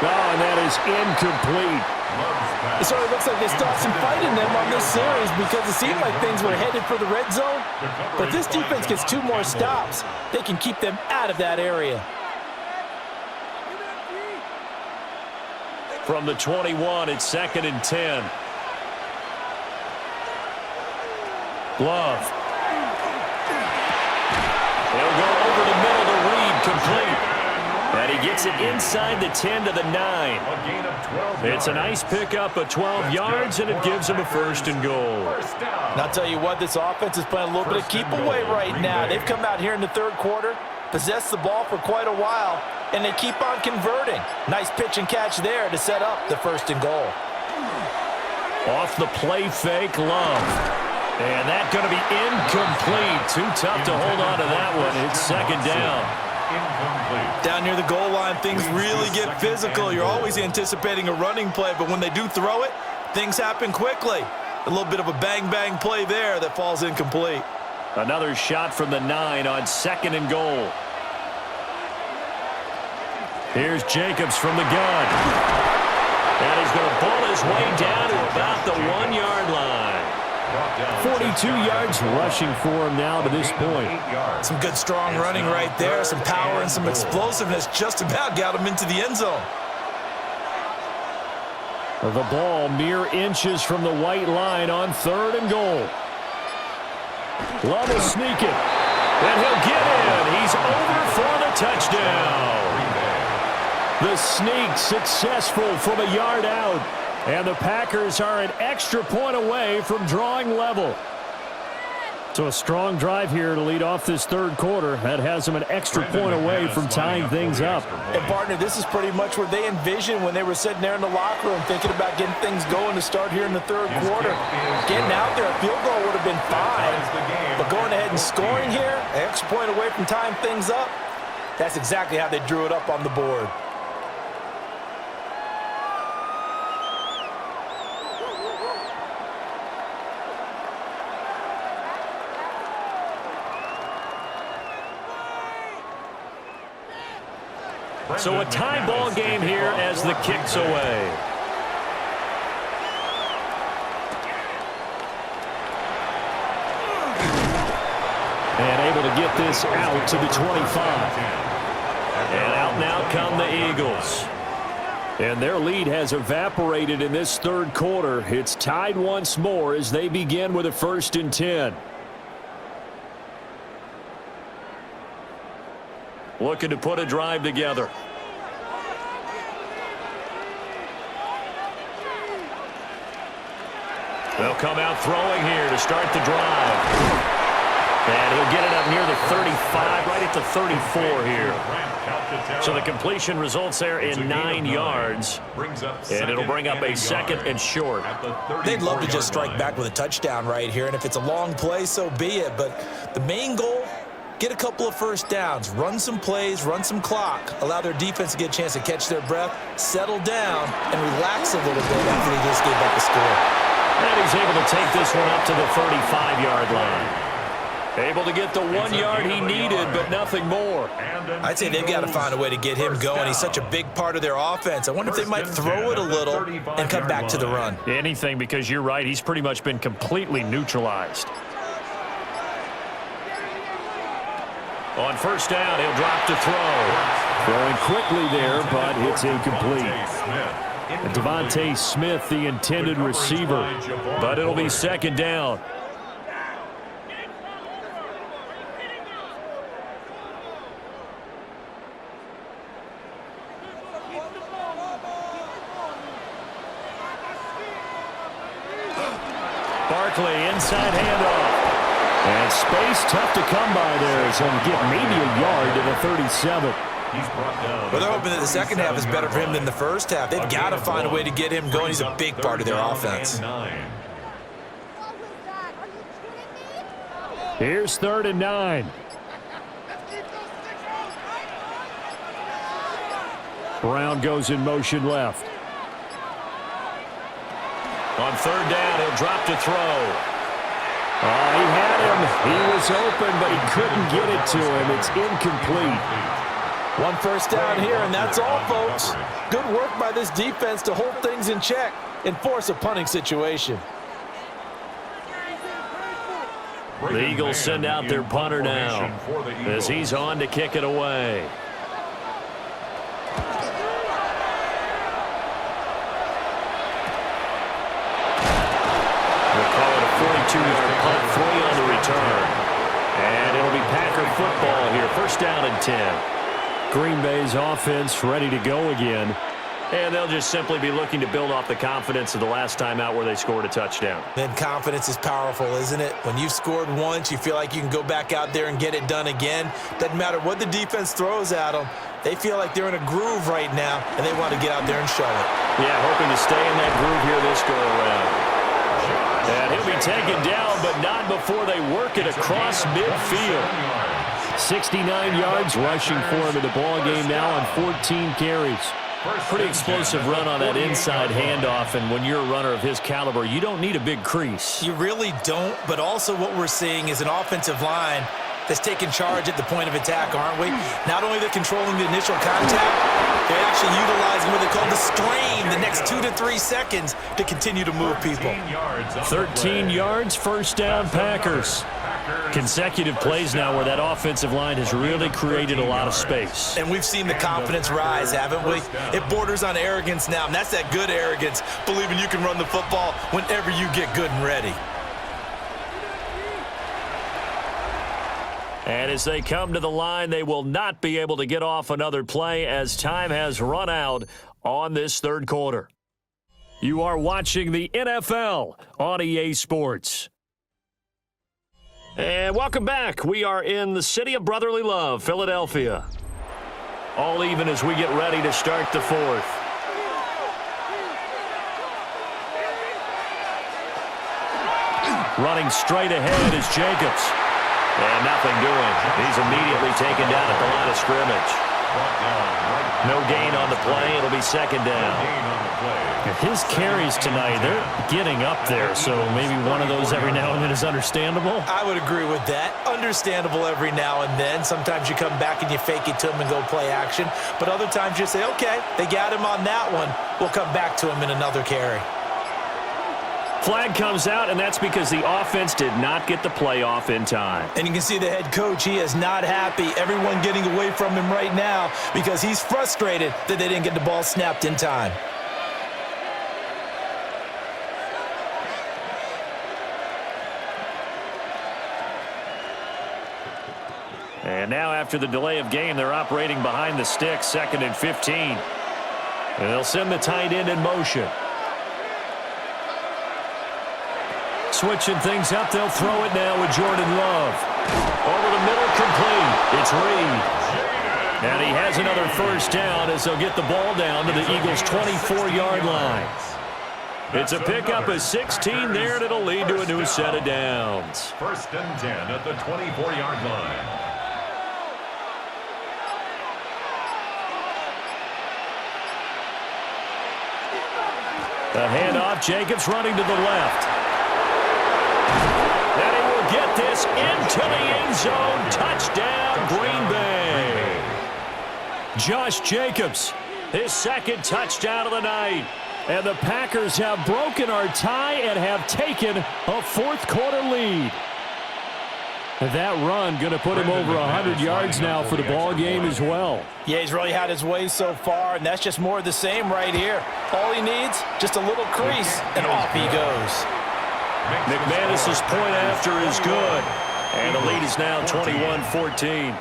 Oh, and that is incomplete. It sort of looks like they stopped some fight in them on this series because it seemed like things were headed for the red zone. But this defense gets 2 more stops. They can keep them out of that area. From the 21, it's 2nd and 10. Love. He'll go over the middle to Reed, complete. And he gets it inside the 10 to the 9. It's a nice pickup of 12 yards, and it gives him a 1st and goal. And I'll tell you what, this offense is playing a little bit of keep away right now. They've come out here in the 3rd quarter, possessed the ball for quite a while, and they keep on converting. Nice pitch and catch there to set up the 1st and goal. Off the play fake, Love. And that's going to be incomplete. Too tough to hold on to that one. It's 2nd down. Down near the goal line, things really get physical. You're always anticipating a running play, but when they do throw it, things happen quickly. A little bit of a bang-bang play there that falls incomplete. Another shot from the 9 on 2nd and goal. Here's Jacobs from the gun. And he's going to ball his way down to about the 1-yard line. 42 yards rushing for him now to this point. Some good strong running right there. Some power and some explosiveness just about got him into the end zone. The ball mere inches from the white line on 3rd and goal. Love will sneak it. And he'll get in. He's over for the touchdown. The sneak successful from a yard out. And the Packers are an extra point away from drawing level. So a strong drive here to lead off this 3rd quarter. That has them an extra point away from tying things up. And, partner, this is pretty much what they envisioned when they were sitting there in the locker room thinking about getting things going to start here in the 3rd quarter. Getting out there, a field goal would have been fine. But going ahead and scoring here, an extra point away from tying things up, that's exactly how they drew it up on the board. So a tie ball game here as the kick's away. And able to get this out to the 25. And out now come the Eagles. And their lead has evaporated in this 3rd quarter. It's tied once more as they begin with a 1st and 10. Looking to put a drive together. They'll come out throwing here to start the drive. And he'll get it up near the 35, right at the 34 here. So the completion results there in 9 yards. And it'll bring up a second and short. They'd love to just strike back with a touchdown right here. And if it's a long play, so be it. But the main goal, get a couple of first downs, run some plays, run some clock, allow their defense to get a chance to catch their breath, settle down, and relax a little bit after they just gave up the score. And he's able to take this one up to the 35-yard line. Able to get the 1 yard he needed, but nothing more. I'd say they've got to find a way to get him going. He's such a big part of their offense. I wonder if they might throw it a little and come back to the run. Anything, because you're right. He's pretty much been completely neutralized. On first down, he'll drop to throw. Throwing quickly there, but it's incomplete. Devontae Smith, the intended receiver. But it'll be second down. Barkley, inside handoff. And space tough to come by there. So he'll get maybe a yard to the 37. Well, they're hoping that the second half is better for him than the first half. They've got to find a way to get him going. He's a big part of their offense. Here's 3rd and 9. Brown goes in motion left. On third down, he'll drop to throw. He had him. He was open, but he couldn't get it to him. It's incomplete. One first down here, and that's all, folks. Good work by this defense to hold things in check and force a punting situation. The Eagles send out their punter now as he's on to kick it away. We'll call it a 42-yard punt, 3 on the return. And it'll be Packer football here, first down and 10. Green Bay's offense ready to go again. And they'll just simply be looking to build off the confidence of the last time out where they scored a touchdown. Then confidence is powerful, isn't it? When you've scored once, you feel like you can go back out there and get it done again. Doesn't matter what the defense throws at them. They feel like they're in a groove right now, and they want to get out there and show it. Yeah, hoping to stay in that groove here this go-around. And he'll be taken down, but not before they work it across midfield. 69 yards rushing for him in the ball game now on 14 carries. Pretty explosive run on that inside handoff, and when you're a runner of his caliber, you don't need a big crease. You really don't, but also what we're seeing is an offensive line that's taking charge at the point of attack, aren't we? Not only they're controlling the initial contact, they're actually utilizing what they call the strain the next 2 to 3 seconds to continue to move people. 13 yards, first down, Packers. Consecutive plays now where that offensive line has really created a lot of space. And we've seen the confidence rise, haven't we? It borders on arrogance now, and that's that good arrogance, believing you can run the football whenever you get good and ready. And as they come to the line, they will not be able to get off another play as time has run out on this third quarter. You are watching the NFL on EA Sports. And welcome back. We are in the city of brotherly love, Philadelphia. All even as we get ready to start the fourth. Running straight ahead is Jacobs. And nothing doing. He's immediately taken down at the line of scrimmage. No gain on the play. It'll be second down. His carries tonight, they're getting up there, so maybe one of those every now and then is understandable. I would agree with that. Understandable every now and then. Sometimes you come back and you fake it to him and go play action. But other times you say, okay, they got him on that one. We'll come back to him in another carry. Flag comes out, and that's because the offense did not get the play off in time. And you can see the head coach, he is not happy. Everyone getting away from him right now because he's frustrated that they didn't get the ball snapped in time. And now after the delay of game, they're operating behind the sticks, 2nd and 15. And they'll send the tight end in motion. switching things up. They'll throw it now with Jordan Love. Over the middle, complete. It's Reed. And he has another first down as they'll get the ball down to the Eagles' 24-yard line. It's a pickup of 16 there, and it'll lead to a new set of downs. First and 10 at the 24-yard line. The handoff, Jacobs running to the left. And he will get this into the end zone. Touchdown, Green Bay. Josh Jacobs, his second touchdown of the night. And the Packers have broken our tie and have taken a fourth-quarter lead. That run going to put him over 100 yards now for the ball game as well. Yeah, he's really had his way so far, and that's just more of the same right here. All he needs, just a little crease, and off he goes. McManus's point after is good. And the lead is now 21-14.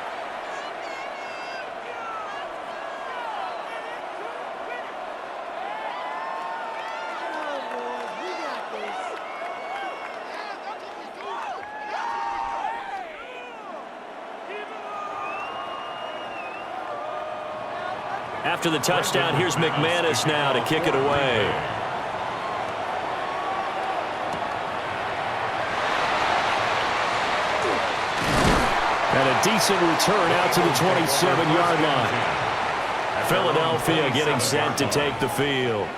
After the touchdown, here's McManus now to kick it away. And a decent return out to the 27-yard line. Philadelphia getting set to take the field.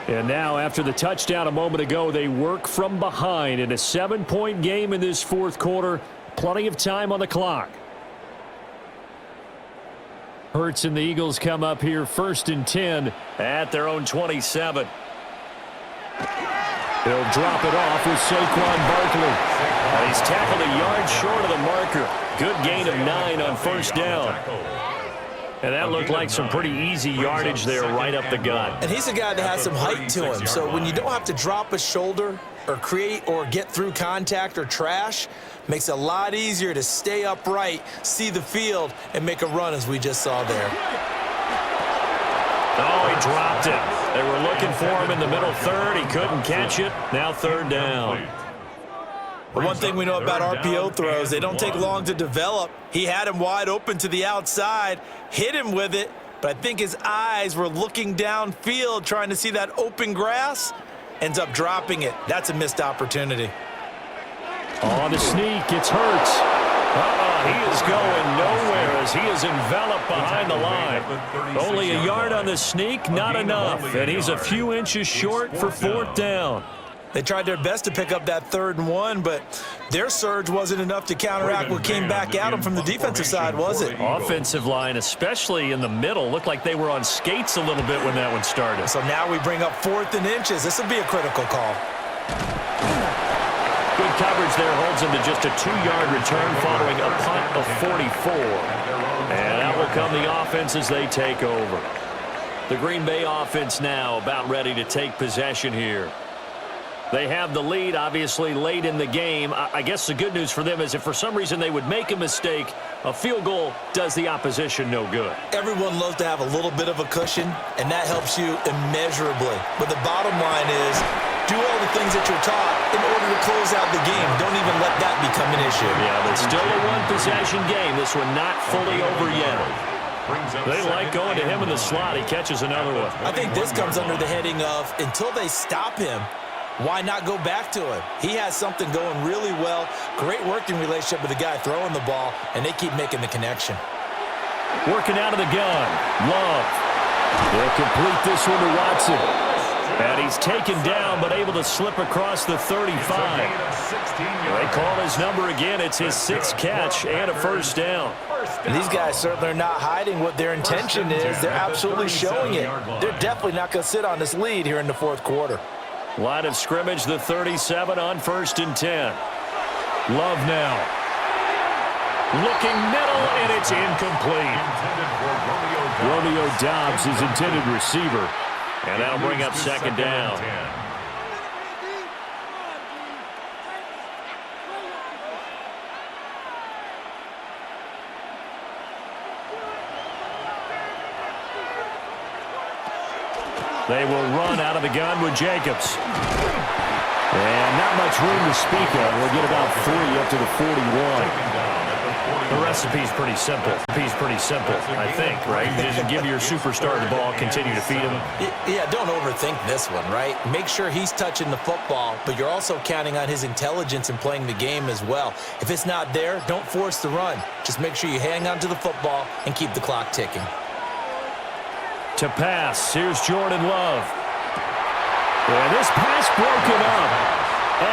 And now, after the touchdown a moment ago, they work from behind in a 7-point game in this fourth quarter. Plenty of time on the clock. Hurts and the Eagles come up here first and 10 at their own 27. They'll drop it off with Saquon Barkley. And he's tackled a yard short of the marker. Good gain of 9 on first down. And that looked like some pretty easy yardage there right up the gut. And he's a guy that has some height to him. So when you don't have to drop a shoulder or create or get through contact or trash, makes it a lot easier to stay upright, see the field, and make a run as we just saw there. Oh, he dropped it. They were looking for him in the middle third. He couldn't catch it. Now third down. But one thing we know about RPO throws, they don't take long to develop. He had him wide open to the outside, hit him with it, but I think his eyes were looking downfield trying to see that open grass. Ends up dropping it. That's a missed opportunity. On the sneak, it's Hurts. He is going nowhere as he is enveloped behind the line. Only a yard on the sneak, not enough. And he's a few inches short for fourth down. They tried their best to pick up that 3rd and 1, but their surge wasn't enough to counteract what came back at them from the defensive side, was it? Offensive line, especially in the middle, looked like they were on skates a little bit when that one started. So now we bring up 4th and inches. This will be a critical call. Good coverage there holds him to just a 2-yard return following a punt of 44. And out will come the offense as they take over. The Green Bay offense now about ready to take possession here. They have the lead, obviously, late in the game. I guess the good news for them is if for some reason they would make a mistake, a field goal does the opposition no good. Everyone loves to have a little bit of a cushion, and that helps you immeasurably. But the bottom line is, do all the things that you're taught in order to close out the game. Don't even let that become an issue. Yeah, but still a one-possession game. This one not fully over yet. They like going to him in the slot. He catches another one. I think this comes under the heading of until they stop him, why not go back to him? He has something going really well. Great working relationship with the guy throwing the ball, and they keep making the connection. Working out of the gun. Love. They'll complete this one to Watson. And he's taken down but able to slip across the 35. They call his number again. It's his 6th catch and a first down. And these guys certainly are not hiding what their intention is. They're absolutely showing it. They're definitely not going to sit on this lead here in the 4th quarter. Line of scrimmage, the 37 on 1st and 10. Love now. Looking middle, and it's incomplete. Romeo Doubs is intended receiver. And that'll bring up 2nd down. They will run out of the gun with Jacobs. And not much room to speak of. We'll get about 3 up to the 41. The recipe's pretty simple. I think, right? Just give your superstar the ball, continue to feed him. Yeah, don't overthink this one, right? Make sure he's touching the football, but you're also counting on his intelligence in playing the game as well. If it's not there, don't force the run. Just make sure you hang on to the football and keep the clock ticking. To pass, here's Jordan Love. And this pass broken up.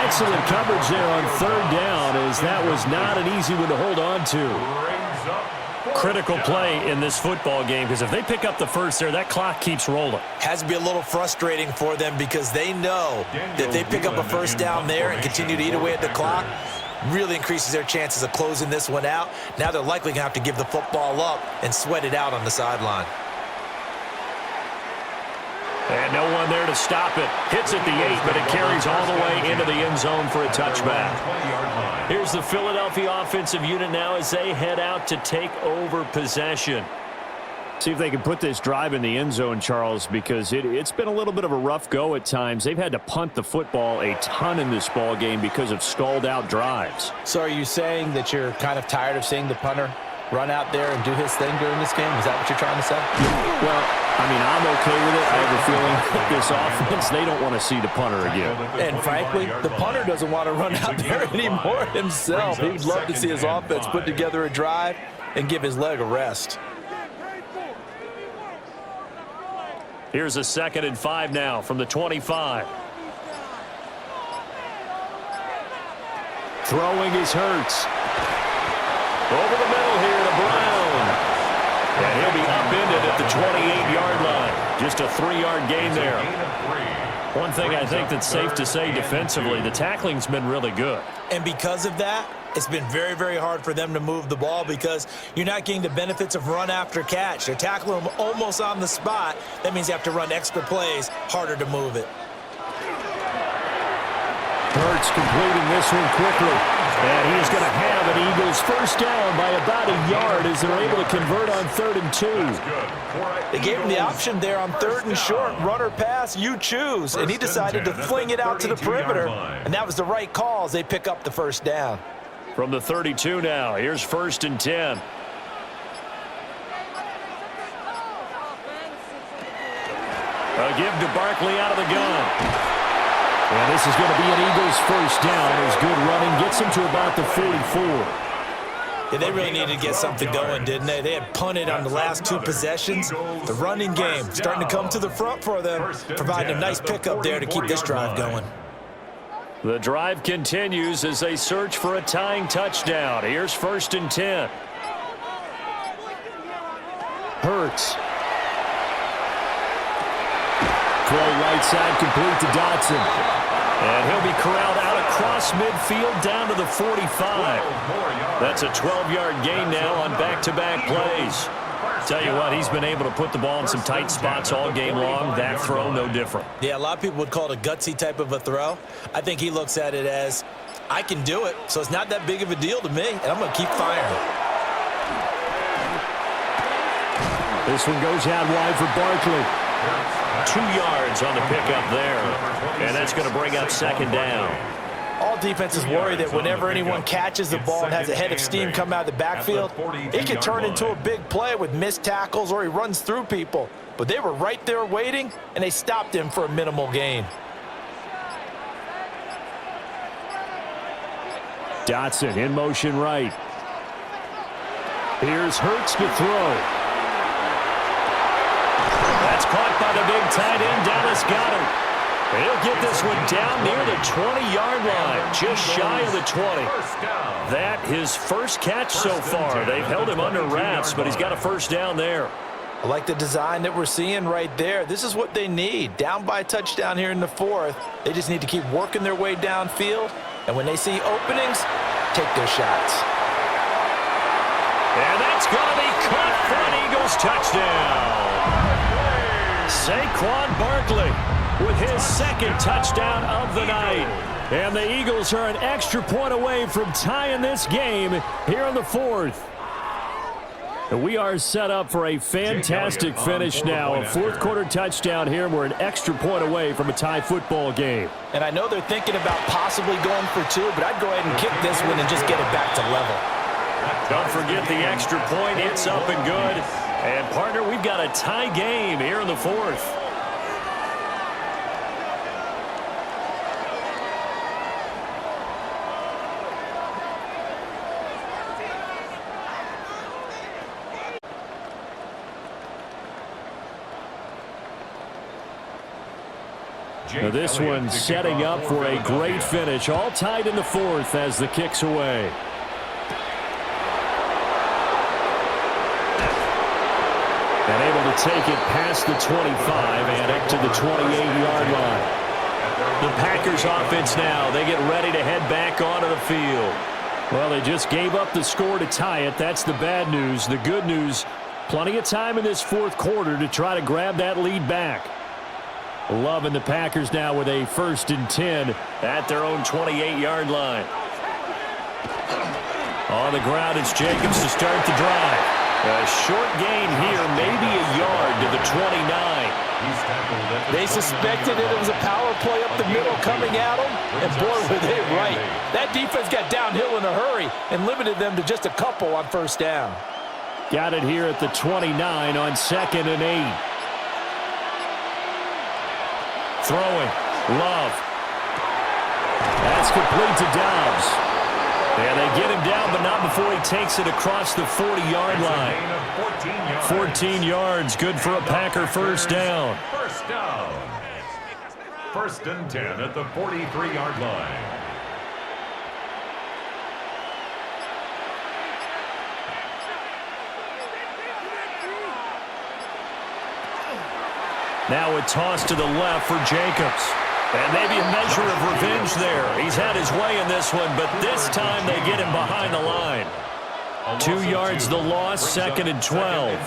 Excellent coverage there on 3rd down, as that was not an easy one to hold on to. Critical play in this football game, because if they pick up the first there, that clock keeps rolling. Has to be a little frustrating for them, because they know that if they pick up a first down there and continue to eat away at the clock, really increases their chances of closing this one out. Now they're likely going to have to give the football up and sweat it out on the sideline. And no one there to stop it. Hits at the 8, but it carries all the way into the end zone for a touchback. Here's the Philadelphia offensive unit now as they head out to take over possession. See if they can put this drive in the end zone, Charles, because it's been a little bit of a rough go at times. They've had to punt the football a ton in this ball game because of stalled-out drives. So are you saying that you're kind of tired of seeing the punter run out there and do his thing during this game? Is that what you're trying to say? Well, I mean, I'm okay with it. I have a feeling that this offense, they don't want to see the punter again. And frankly, the punter doesn't want to run out there anymore himself. He would love to see his offense put together a drive and give his leg a rest. Here's a 2nd and 5 now from the 25. Throwing is Hurts. Over the middle here to Brown. And he'll be upended at the 28-yard line. Just a 3-yard gain there. One thing I think that's safe to say defensively, the tackling's been really good. And because of that, it's been very, very hard for them to move the ball because you're not getting the benefits of run after catch. They're tackling them almost on the spot. That means you have to run extra plays, harder to move it. Hurts completing this one quickly. And he is going to have an Eagles first down by about a yard as they're able to convert on 3rd and 2. They gave him the option there on 3rd and short, run or pass, you choose. And he decided to fling it out to the perimeter, and that was the right call as they pick up the first down. From the 32 now, here's 1st and 10. A give to Barkley out of the gun. And this is going to be an Eagles first down as good running gets them to about the 44. Yeah, they really needed to get something going, didn't they? They had punted on the last 2 possessions. The running game starting to come to the front for them, providing a nice pickup there to keep this drive going. The drive continues as they search for a tying touchdown. Here's 1st and 10. Hurts. Throw right side complete to Dotson. And he'll be corralled out across midfield down to the 45. That's a 12-yard gain now on back-to-back plays. Tell you what, he's been able to put the ball in some tight spots all game long. That throw, no different. Yeah, a lot of people would call it a gutsy type of a throw. I think he looks at it as, I can do it, so it's not that big of a deal to me, and I'm going to keep firing. This one goes out wide for Barkley. 2 yards on the pickup there, and that's going to bring up 2nd down. All defenses worry that whenever anyone catches the ball and has a head of steam come out of the backfield, it can turn into a big play with missed tackles or he runs through people. But they were right there waiting, and they stopped him for a minimal gain. Dotson in motion right. Here's Hurts to throw. Caught by the big tight end, Dallas Goedert. He'll get this one down near the 20-yard line, just shy of the 20. That his first catch so far. They've held him under wraps, but he's got a first down there. I like the design that we're seeing right there. This is what they need. Down by a touchdown here in the 4th. They just need to keep working their way downfield, and when they see openings, take their shots. And that's going to be caught for an Eagles touchdown. Saquon Barkley with his 2nd touchdown of the night. And the Eagles are an extra point away from tying this game here in the 4th. We are set up for a fantastic finish now. A fourth-quarter touchdown here. We're an extra point away from a tie football game. And I know they're thinking about possibly going for two, but I'd go ahead and kick this one and just get it back to level. Don't forget the extra point. It's up and good. And, partner, we've got a tie game here in the fourth. Now this one's setting up for a great finish. All tied in the fourth as the kick's away. And able to take it past the 25 and up to the 28-yard line. The Packers offense now. They get ready to head back onto the field. Well, they just gave up the score to tie it. That's the bad news. The good news, plenty of time in this fourth quarter to try to grab that lead back. Love and the Packers now with a 1st and 10 at their own 28-yard line. On the ground, it's Jacobs to start the drive. A short gain here, maybe a yard to the 29. They suspected it was a power play up the middle coming at them, and boy, were they right. That defense got downhill in a hurry and limited them to just a couple on 1st down. Got it here at the 29 on 2nd and 8. Throwing. Love. That's complete to Dobbs. And they get him down, but not before he takes it across the 40-yard line. 14 yards, good for a Packer 1st down. 1st and 10 at the 43-yard line. Now a toss to the left for Jacobs. And maybe a measure of revenge there. He's had his way in this one, but this time they get him behind the line. 2 yards the loss, 2nd and 12.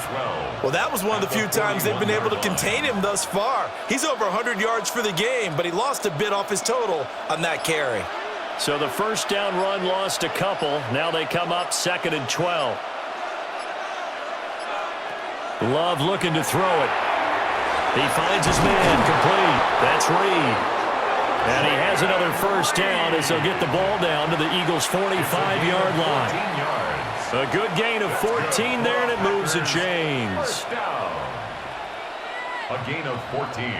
Well, that was one of the few times they've been able to contain him thus far. He's over 100 yards for the game, but he lost a bit off his total on that carry. So the 1st down run lost a couple. Now they come up 2nd and 12. Love looking to throw it. He finds his man complete. That's Reed. And he has another 1st down as they'll get the ball down to the Eagles' 45-yard line. A good gain of 14 there, and it moves the chains. A gain of 14.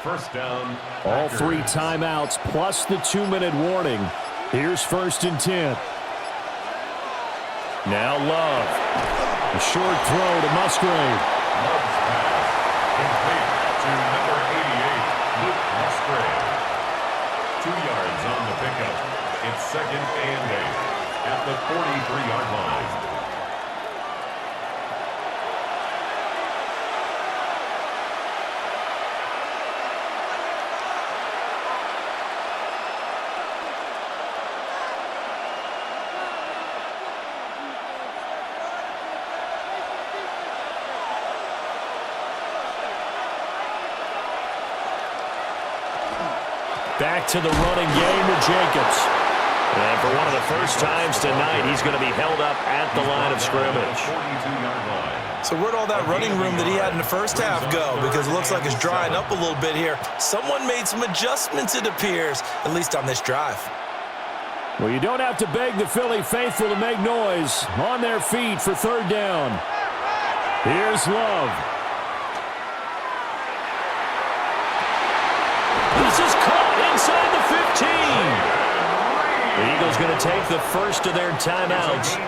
1st down. All 3 timeouts plus the 2-minute warning. Here's 1st and 10. Now Love. A short throw to Musgrave. Love's pass. Complete to number 88, Luke Musgrave. 2 yards on the pickup. It's 2nd and 8 at the 43-yard line. Back to the running game with Jacobs. And for one of the first times tonight, he's going to be held up at the line of scrimmage. So where'd all that running room that he had in the 1st half go? Because it looks like it's drying up a little bit here. Someone made some adjustments, it appears, at least on this drive. Well, you don't have to beg the Philly faithful to make noise. On their feet for 3rd down. Here's Love. This is caught inside the 15. The Eagles going to take the first of their timeouts,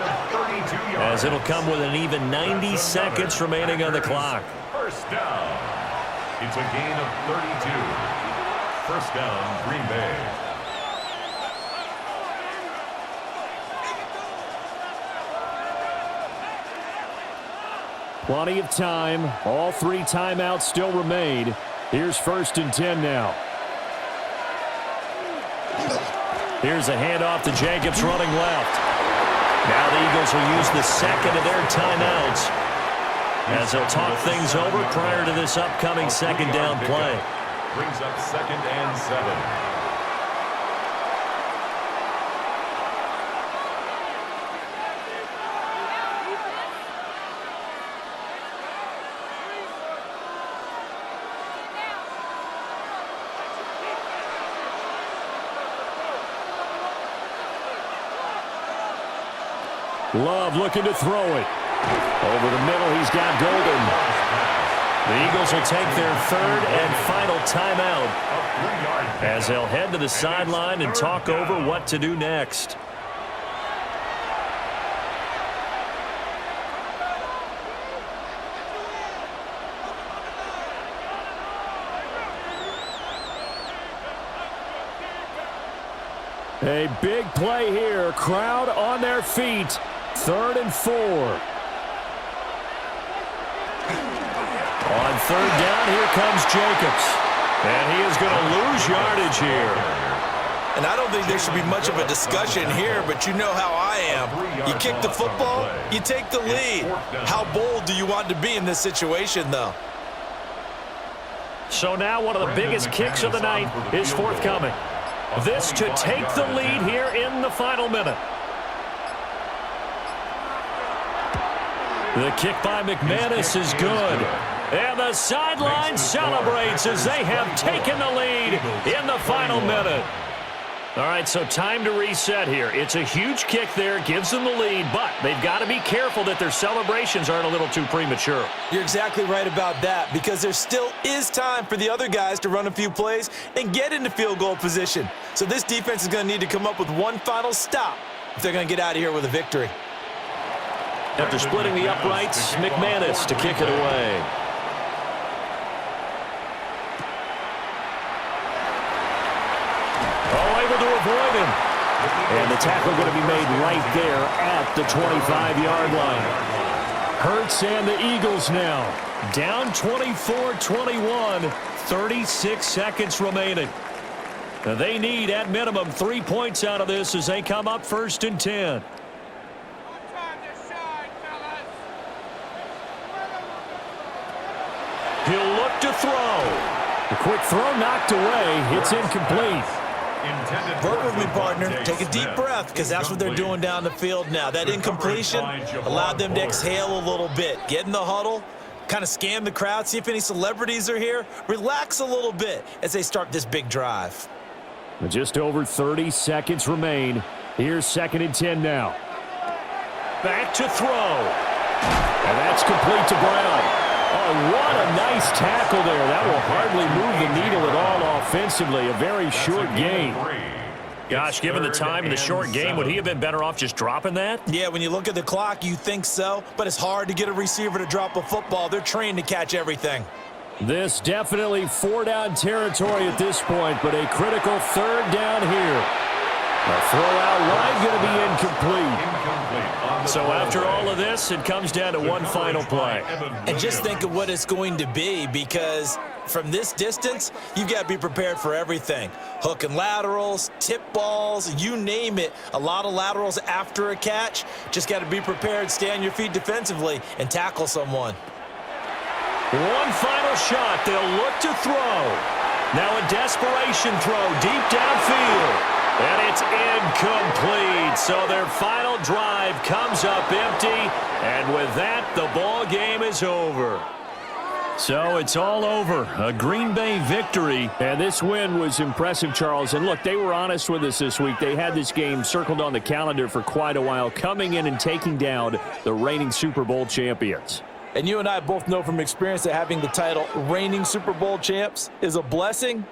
as it'll come with an even 90 seconds remaining on the clock. 1st down. It's a gain of 32. 1st down, Green Bay. Plenty of time. All 3 timeouts still remain. Here's 1st and 10 now. Here's a handoff to Jacobs running left. Now the Eagles will use the 2nd of their timeouts as they'll talk things over prior to this upcoming 2nd down play. Brings up 2nd and 7. Love looking to throw it. Over the middle, he's got Golden. The Eagles will take their third and final timeout as they'll head to the sideline and talk over what to do next. A big play here. Crowd on their feet. 3rd and 4. On 3rd down, here comes Jacobs. And he is going to lose yardage here. And I don't think there should be much of a discussion here, but you know how I am. You kick the football, you take the lead. How bold do you want to be in this situation, though? So now one of the biggest kicks of the night is forthcoming. This to take the lead here in the final minute. The kick by McManus is good. And the sideline celebrates as they have taken the lead in the final minute. All right, so time to reset here. It's a huge kick there, gives them the lead, but they've got to be careful that their celebrations aren't a little too premature. You're exactly right about that, because there still is time for the other guys to run a few plays and get into field goal position. So this defense is going to need to come up with one final stop if they're going to get out of here with a victory. After splitting the uprights, McManus to kick it away. To avoid him. And the tackle going to be made right there at the 25-yard line. Hurts and the Eagles now down 24-21, 36 seconds remaining. Now they need at minimum 3 points out of this as they come up 1st and 10. He'll look to throw. The quick throw knocked away. It's incomplete. Work with me, partner. Take a deep breath, because that's what they're doing down the field now. That incompletion allowed them to exhale a little bit. Get in the huddle, kind of scan the crowd, see if any celebrities are here. Relax a little bit as they start this big drive. Just over 30 seconds remain. Here's 2nd and 10 now. Back to throw. And that's complete to Brown. Oh, what a nice tackle there. That will hardly move the needle at all offensively. A very short game. Gosh, given the time in the short game, would he have been better off just dropping that? Yeah, when you look at the clock, you think so, but it's hard to get a receiver to drop a football. They're trained to catch everything. This definitely 4-down territory at this point, but a critical 3rd down here. A throw out wide going to be incomplete. So after all of this, it comes down to one final play. And just think of what it's going to be, because from this distance, you've got to be prepared for everything. Hook and laterals, tip balls, you name it. A lot of laterals after a catch. Just got to be prepared, stay on your feet defensively, and tackle someone. One final shot. They'll look to throw. Now a desperation throw deep downfield. And it's incomplete. So their final drive comes up empty. And with that, the ball game is over. So it's all over. A Green Bay victory. And this win was impressive, Charles. And look, they were honest with us this week. They had this game circled on the calendar for quite a while, coming in and taking down the reigning Super Bowl champions. And you and I both know from experience that having the title reigning Super Bowl champs is a blessing,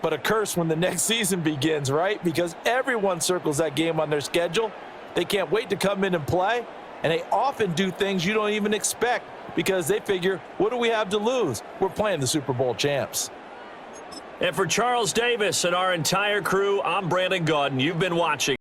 but a curse when the next season begins, right? Because everyone circles that game on their schedule. They can't wait to come in and play, and they often do things you don't even expect because they figure, what do we have to lose? We're playing the Super Bowl champs. And for Charles Davis and our entire crew, I'm Brandon Gaudin. You've been watching